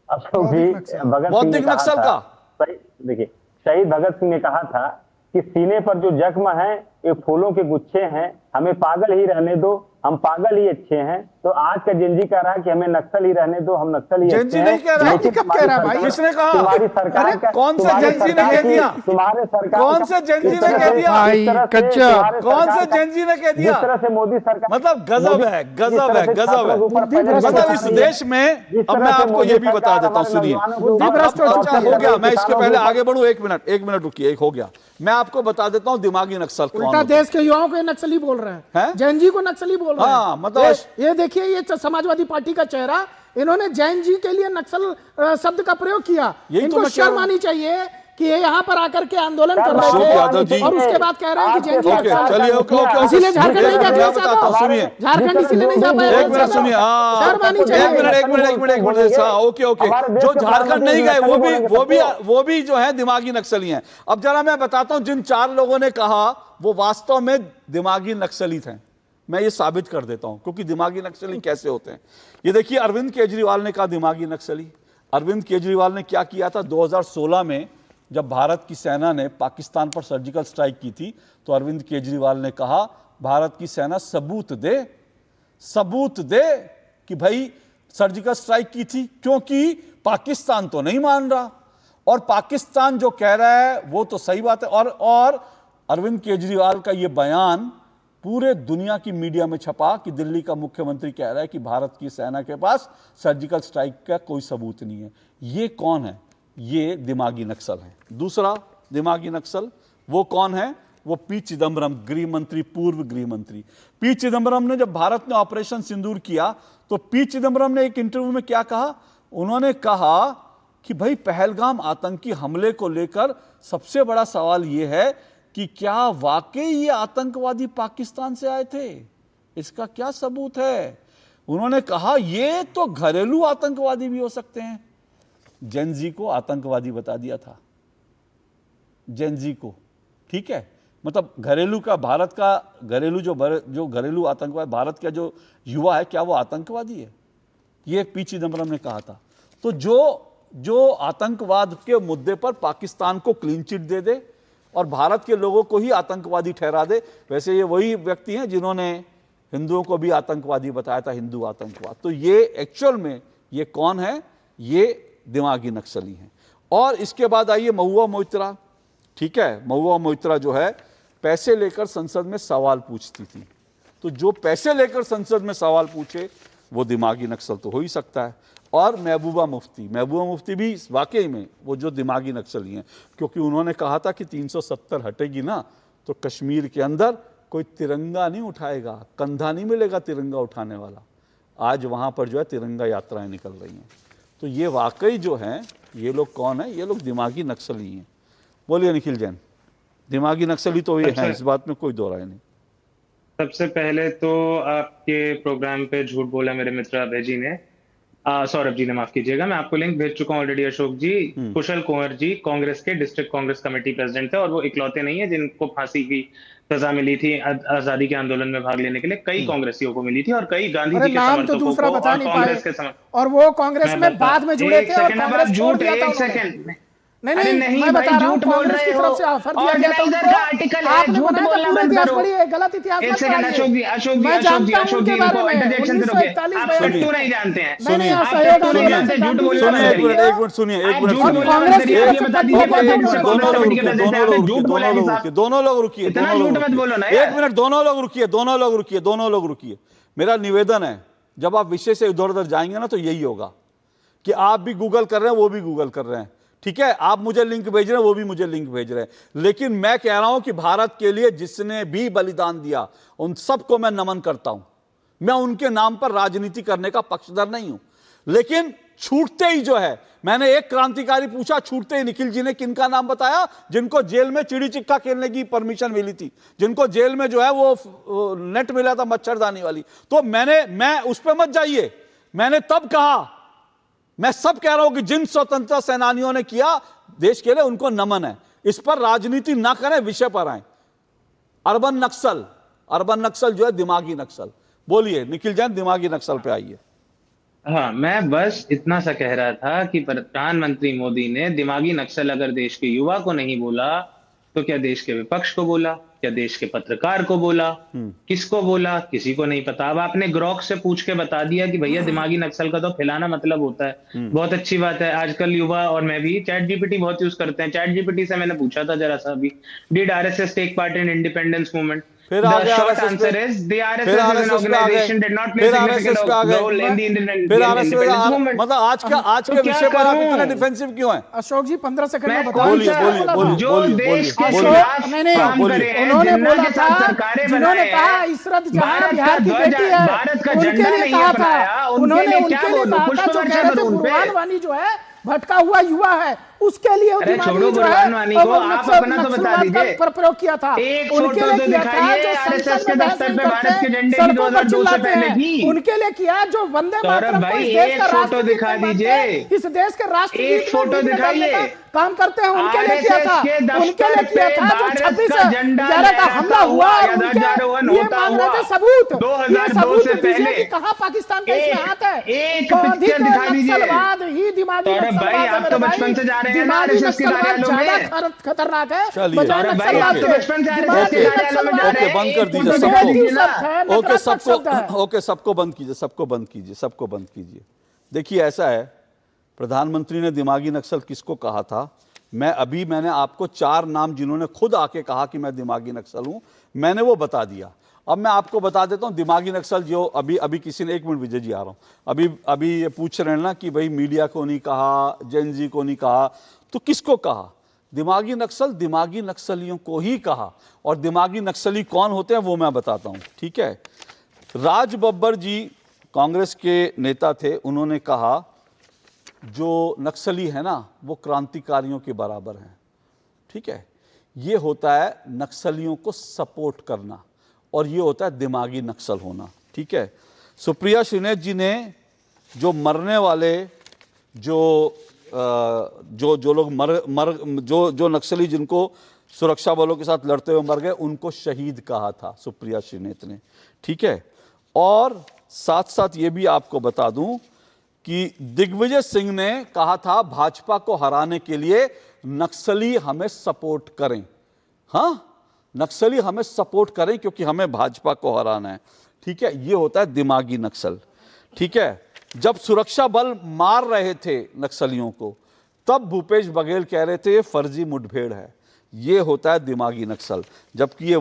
बौद्धिक नक्सल का। देखिए, शहीद भगत सिंह ने कहा था कि सीने पर जो जख्म है ये फूलों के गुच्छे हैं, हमें पागल ही रहने दो, हम पागल ही अच्छे हैं। तो आज का जेएनजी कह रहा है कि हमें नक्सल ही रहने दो, हम नक्सल ही अच्छे हैं। नहीं कह रहा, कब कह रहा है भाई? किसने कहा? तुम्हारी सरकार का, कौन से जेएनजी ने कह दिया? तुम्हारे सरकार, कौन से जेएनजी ने कह दिया? कौन से जेएनजी ने कह दिया? जिस तरह से मोदी सरकार, मतलब गजब है। मतलब इस देश में, अब मैं आपको ये भी बता देता हूँ, सुनिए, हो गया, मैं इसके पहले आगे बढ़ूं, एक मिनट रुकिए, हो गया, मैं आपको बता देता हूँ दिमागी नक्सल कौन है। देश के युवाओं को नक्सली बोल रहे हैं, जेएनजी को नक्सली बोल रहे हैं। मतलब ये देखिए, ये समाजवादी पार्टी का चेहरा, इन्होंने जेएनजी के लिए नक्सल शब्द का प्रयोग किया। इनको शर्म आनी चाहिए कि ये यहाँ पर आकर के आंदोलन कर रहे थे और उसके बाद कह रहे हैं कि जेएनजी इसीलिए झारखंड नहीं जा पाया। सुनिए, झारखंड इसीलिए नहीं जा पाया। एक मिनट सुनिए, शर्म आनी चाहिए। एक मिनट, ओके, जो झारखंड नहीं गए वो भी जो है दिमागी नक्सली हैं। अब जरा मैं बताता हूं, जिन 4 लोगों ने कहा वो वास्तव में दिमागी नक्सली थे, मैं ये साबित कर देता हूं, क्योंकि दिमागी नक्सली कैसे होते हैं। ये देखिए, अरविंद केजरीवाल ने कहा दिमागी नक्सली। अरविंद केजरीवाल ने क्या किया था 2016 में, जब भारत की सेना ने पाकिस्तान पर सर्जिकल स्ट्राइक की थी, तो अरविंद केजरीवाल ने कहा भारत की सेना सबूत दे कि भाई सर्जिकल स्ट्राइक की थी, क्योंकि पाकिस्तान तो नहीं मान रहा और पाकिस्तान जो कह रहा है वो तो सही बात है। और अरविंद केजरीवाल का ये बयान पूरे दुनिया की मीडिया में छपा कि दिल्ली का मुख्यमंत्री कह रहा है कि भारत की सेना के पास सर्जिकल स्ट्राइक का कोई सबूत नहीं है। ये कौन है? ये दिमागी नक्सल है। दूसरा दिमागी नक्सल वो कौन है? वो पी चिदम्बरम, गृह मंत्री, पूर्व गृह मंत्री। पी चिदम्बरम ने जब भारत ने ऑपरेशन सिंदूर किया तो पी चिदम्बरम ने एक इंटरव्यू में क्या कहा? उन्होंने कहा कि भाई पहलगाम आतंकी हमले को लेकर सबसे बड़ा सवाल यह है कि क्या वाकई ये आतंकवादी पाकिस्तान से आए थे? इसका क्या सबूत है? उन्होंने कहा ये तो घरेलू आतंकवादी भी हो सकते हैं। जेनजी को आतंकवादी बता दिया था, जेनजी को, ठीक है। मतलब घरेलू का, भारत का घरेलू जो घरेलू आतंकवादी, भारत का जो युवा है, क्या वो आतंकवादी है? ये पी चिदम्बरम ने कहा था। तो जो आतंकवाद के मुद्दे पर पाकिस्तान को क्लीन चिट दे दे और भारत के लोगों को ही आतंकवादी ठहरा दे, वैसे ये वही व्यक्ति हैं जिन्होंने हिंदुओं को भी आतंकवादी बताया था, हिंदू आतंकवाद। तो ये एक्चुअल में ये कौन है? ये दिमागी नक्सली हैं। और इसके बाद आइए महुआ मोइत्रा, ठीक है। महुआ मोइत्रा जो है पैसे लेकर संसद में सवाल पूछती थी। तो जो पैसे लेकर संसद में सवाल पूछे वो दिमागी नक्सल तो हो ही सकता है। और महबूबा मुफ्ती भी वाकई में वो जो दिमागी नक्सली हैं, क्योंकि उन्होंने कहा था कि 370 हटेगी ना तो कश्मीर के अंदर कोई तिरंगा नहीं उठाएगा, कंधा नहीं मिलेगा तिरंगा उठाने वाला। आज वहाँ पर जो है तिरंगा यात्राएं निकल रही हैं। तो ये वाकई जो हैं, ये लोग कौन है? ये लोग दिमागी नक्सली हैं। बोलिए निखिल जैन, दिमागी नक्सली तो ये हैं, इस बात में कोई दो राय नहीं। सबसे पहले तो आपके प्रोग्राम पे झूठ बोला मेरे मित्र अभय जी ने, सौरभ जी ने, माफ कीजिएगा, मैं आपको लिंक भेज चुका हूं ऑलरेडी। अशोक जी, कुशल कुंवर जी कांग्रेस के डिस्ट्रिक्ट कांग्रेस कमेटी प्रेसिडेंट थे और वो इकलौते नहीं है जिनको फांसी की सजा मिली थी आजादी के आंदोलन में भाग लेने के लिए। कई कांग्रेसियों को मिली थी और कई गांधी जी के समर्थकों को, और कांग्रेस के समर्थकों, और वो कांग्रेस में बाद में जुड़े थे और कांग्रेस छोड़ दिया था उन्होंने। नहीं मैं बता रहा हूँ, कांग्रेस की तरफ से ऑफर दिया गया था उनको, आपने बनाया था पूरे देश बड़ी गलत इतिहास मत बनाइए। मैं जानता हूँ उनके बारे में 1941 में नहीं जानते हैं। सुनिए दोनों लोग रुकिए, दोनों लोग रुकिए। मेरा निवेदन है, जब आप विषय से इधर उधर जाएंगे ना तो यही होगा कि आप भी गूगल कर रहे हैं, वो भी गूगल कर रहे हैं, ठीक है। आप मुझे लिंक भेज रहे हैं, वो भी मुझे लिंक भेज रहे हैं। लेकिन मैं कह रहा हूं कि भारत के लिए जिसने भी बलिदान दिया उन सबको मैं नमन करता हूं। मैं उनके नाम पर राजनीति करने का पक्षधर नहीं हूं। लेकिन छूटते ही जो है, मैंने एक क्रांतिकारी पूछा, छूटते ही निखिल जी ने किनका नाम बताया? जिनको जेल में चिड़ी चिक्का खेलने की परमिशन मिली थी, जिनको जेल में जो है वो नेट मिला था मच्छरदानी वाली। तो मैं उस पर मत जाइए। मैंने तब कहा, मैं सब कह रहा हूं कि जिन स्वतंत्रता सेनानियों ने किया देश के लिए उनको नमन है। इस पर राजनीति ना करें, विषय पर आए। अर्बन नक्सल जो है दिमागी नक्सल। बोलिए निखिल जैन, दिमागी नक्सल पे आइए। हाँ, मैं बस इतना सा कह रहा था कि प्रधानमंत्री मोदी ने दिमागी नक्सल अगर देश के युवा को नहीं बोला तो क्या देश के विपक्ष को बोला? क्या देश के पत्रकार को बोला? किसको बोला? किसी को नहीं पता। अब आपने ग्रोक से पूछ के बता दिया कि भैया दिमागी नक्सल का तो फैलाना मतलब होता है। बहुत अच्छी बात है। आजकल युवा और मैं भी चैट जीपीटी बहुत यूज करते हैं। चैट जीपीटी से मैंने पूछा था जरा सा भी, did RSS take part in independence movement? फिर The short answer is the RSS as an organization did not play significant role in the independence movement. मतलब आज के विषय पर आप इतने डिफेंसिव क्यों हैं? अशोक जी 15 सेकंड में बता बोलिए। जो देश के खिलाफ काम करे हैं, उन्होंने बोला के साथ सरकारें जिन्होंने बनाए कहा इशरत जहां बिहार की बेटी है, भारत का उनके झंडा लिए नहीं कहा अपनाया, था। उनके उन्होंने लिए उनके क्या लिए बोलूं? कहा था जो कह रहे थे बुरहान वानी जो है भटका हुआ युवा है, उसके लिए छोड़ो बुरहान वानी को, आप अपना तो बता दीजिए। पर प्रयोग किया था, एक उनके फोटो लिए तो किया था दिखाइए जो आरएसएस के दफ्तर पे भारत के झंडे की सड़कों पर 2002 से चिल्लाते पहले की। हैं, उनके लिए किया जो वंदे मातरम को इस देश का फोटो दिखा दीजिए, इस देश के राष्ट्रगीत एक फोटो दिखाइए। काम करते हैं, उनके लिए किया था, उनके लिए किया था जो 26/11 का हमला हुआ और उनके ये मांग रहे थे सबूत। ये सबूत दीजिए कि कहां पाकिस्तान का इसमें हाथ है। एक पिक्चर दिखा दीजिए। नक्सलवाद ही दिमागी भाई आप तो बचपन से जा रहे हैं ना आरएसएस के कार्यालयों में। ज्यादा खतरनाक है चलिए बजाय नक्सलवाद के। बचपन से आरएसएस के कार्यालयों में जा रहे हैं। बंद कर दीजिए सबको। ओके सबको बंद कीजिए, सबको बंद कीजिए। देखिए ऐसा है, प्रधानमंत्री ने दिमागी नक्सल किसको कहा था? मैंने आपको 4 नाम जिन्होंने खुद आके कहा कि मैं दिमागी नक्सल हूं, मैंने वो बता दिया। अब मैं आपको बता देता हूं दिमागी नक्सल जो अभी किसी ने, 1 मिनट विजय जी आ रहा हूं, अभी ये पूछ रहे हैं ना कि भाई मीडिया को नहीं कहा, जेन जी को नहीं कहा, तो किसको कहा? दिमागी नक्सल दिमागी नक्सलियों को ही कहा। और दिमागी नक्सली कौन होते हैं वो मैं बताता हूं, ठीक है। राज बब्बर जी कांग्रेस के नेता थे, उन्होंने कहा जो नक्सली है ना वो क्रांतिकारियों के बराबर हैं, ठीक है। ये होता है नक्सलियों को सपोर्ट करना और ये होता है दिमागी नक्सल होना, ठीक है। सुप्रिया श्रीनेत जी ने जो मरने वाले जो लोग जो नक्सली जिनको सुरक्षा बलों के साथ लड़ते हुए मर गए उनको शहीद कहा था सुप्रिया श्रीनेत ने, ठीक है। और साथ साथ ये भी आपको बता दूं कि दिग्विजय सिंह ने कहा था भाजपा को हराने के लिए नक्सली हमें सपोर्ट करें, हाँ नक्सली हमें सपोर्ट करें क्योंकि हमें भाजपा को हराना है, ठीक है। ये होता है दिमागी नक्सल, ठीक है। जब सुरक्षा बल मार रहे थे नक्सलियों को तब भूपेश बघेल कह रहे थे ये फर्जी मुठभेड़ है। ये होता है दिमागी नक्सल, जबकि ये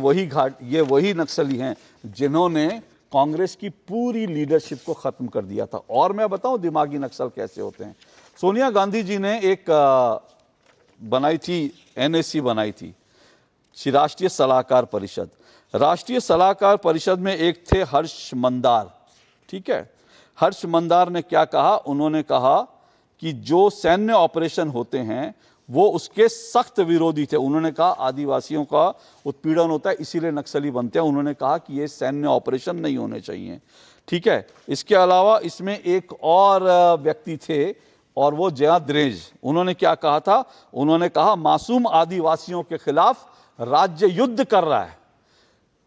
वही नक्सली हैं जिन्होंने कांग्रेस की पूरी लीडरशिप को खत्म कर दिया था। और मैं बताऊं दिमागी नक्सल कैसे होते हैं। सोनिया गांधी जी ने एक बनाई थी, NSC बनाई थी, राष्ट्रीय सलाहकार परिषद। राष्ट्रीय सलाहकार परिषद में एक थे हर्ष मंदार, ठीक है। हर्ष मंदार ने क्या कहा? उन्होंने कहा कि जो सैन्य ऑपरेशन होते हैं वो उसके सख्त विरोधी थे। उन्होंने कहा आदिवासियों का उत्पीड़न होता है इसीलिए नक्सली बनते हैं। उन्होंने कहा कि ये सैन्य ऑपरेशन नहीं होने चाहिए, ठीक है। इसके अलावा इसमें एक और व्यक्ति थे और वो जया द्रेज। उन्होंने क्या कहा था? उन्होंने कहा मासूम आदिवासियों के खिलाफ राज्य युद्ध कर रहा है।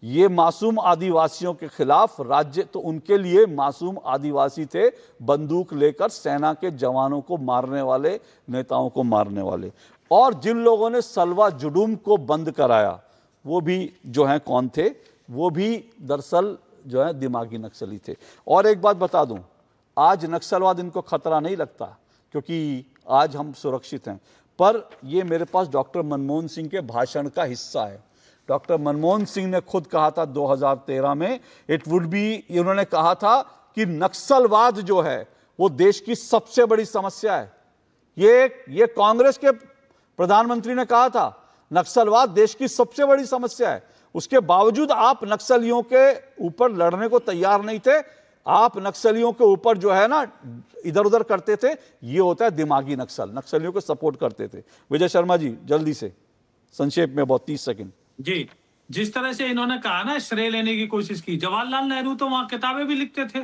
ये मासूम आदिवासियों के खिलाफ राज्य, तो उनके लिए मासूम आदिवासी थे बंदूक लेकर सेना के जवानों को मारने वाले, नेताओं को मारने वाले। और जिन लोगों ने सलवा जुडूम को बंद कराया वो भी जो हैं कौन थे? वो भी दरअसल जो है दिमागी नक्सली थे। और एक बात बता दूं, आज नक्सलवाद इनको खतरा नहीं लगता क्योंकि आज हम सुरक्षित हैं, पर ये मेरे पास डॉक्टर मनमोहन सिंह के भाषण का हिस्सा है। डॉक्टर मनमोहन सिंह ने खुद कहा था 2013 में, इट वुड बी, उन्होंने कहा था कि नक्सलवाद जो है वो देश की सबसे बड़ी समस्या है। ये कांग्रेस के प्रधानमंत्री ने कहा था नक्सलवाद देश की सबसे बड़ी समस्या है। उसके बावजूद आप नक्सलियों के ऊपर लड़ने को तैयार नहीं थे, आप नक्सलियों के ऊपर जो है ना इधर उधर करते थे। ये होता है दिमागी नक्सल, नक्सलियों को सपोर्ट करते थे। विजय शर्मा जी जल्दी से, संक्षेप में, बहुत 30 सेकंड जी। जिस तरह से इन्होंने कहा ना श्रेय लेने की कोशिश की, जवाहरलाल नेहरू तो वहां किताबें भी लिखते थे।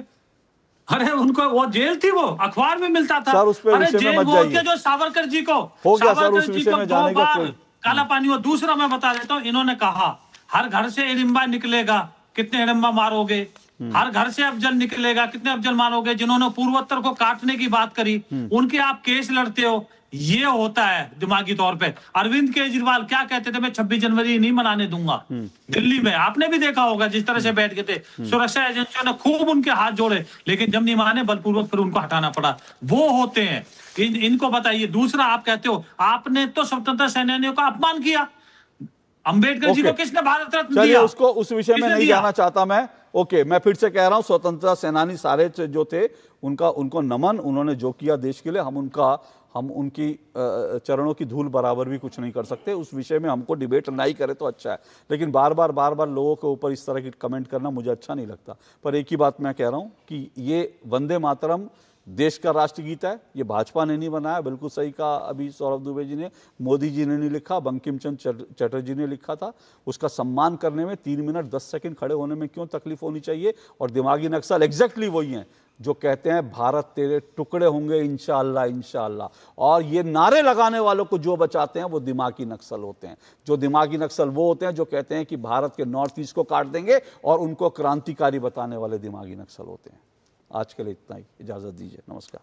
अरे उनको वो जेल थी, वो अखबार में मिलता था। सर, उस पे अरे विषय में जेल मत बोल के जाइए। जो सावरकर जी को, हो गया सर, सावरकर उस जी विषय को में 2 जाने का बार कोई काला पानी हुआ। दूसरा मैं बता देता हूँ, इन्होंने कहा हर घर से हिडिंबा निकलेगा, कितने हिडिंबा मारोगे? हर घर से अफजल निकलेगा, कितने अफजल मारोगे? जिन्होंने पूर्वोत्तर को काटने की बात करी उनके आप केस लड़ते हो। ये होता है दिमागी तौर पे। अरविंद केजरीवाल क्या कहते थे? मैं 26 जनवरी नहीं मनाने दूंगा। दिल्ली में आपने भी देखा होगा जिस तरह से बैठ गए थे, सुरक्षा एजेंसियों ने खूब उनके हाथ जोड़े, लेकिन जब नहीं माने बलपूर्वक फिर उनको हटाना पड़ा। वो होते हैं। इनको बताइए। दूसरा, आप कहते हो आपने तो स्वतंत्रता सेनानियों का अपमान किया। अंबेडकर जी को किसने भारत रत्न दिया? उसको उस विषय में नहीं जाना चाहता मैं। ओके, मैं फिर से कह रहा हूं, स्वतंत्रता सेनानी सारे जो थे उनको नमन। उन्होंने जो किया देश के लिए, हम उनकी चरणों की धूल बराबर भी कुछ नहीं कर सकते। उस विषय में हमको डिबेट नहीं करे तो अच्छा है, लेकिन बार बार लोगों के ऊपर इस तरह की कमेंट करना मुझे अच्छा नहीं लगता। पर एक ही बात मैं कह रहा हूं कि ये वंदे मातरम देश का राष्ट्रगीत है। ये भाजपा ने नहीं बनाया, बिल्कुल सही कहा अभी सौरभ दुबे जी ने। मोदी जी ने नहीं लिखा, बंकिम चंद्र चटर्जी ने लिखा था। उसका सम्मान करने में 3 मिनट 10 सेकंड खड़े होने में क्यों तकलीफ होनी चाहिए? और दिमागी नक्सल एग्जैक्टली वही हैं जो कहते हैं भारत तेरे टुकड़े होंगे इंशाअल्लाह इंशाअल्लाह। और ये नारे लगाने वालों को जो बचाते हैं वो दिमागी नक्सल होते हैं। जो दिमागी नक्सल वो होते हैं जो कहते हैं कि भारत के नॉर्थ ईस्ट को काट देंगे, और उनको क्रांतिकारी बताने वाले दिमागी नक्सल होते हैं। आज के लिए इतना ही, इजाजत दीजिए, नमस्कार।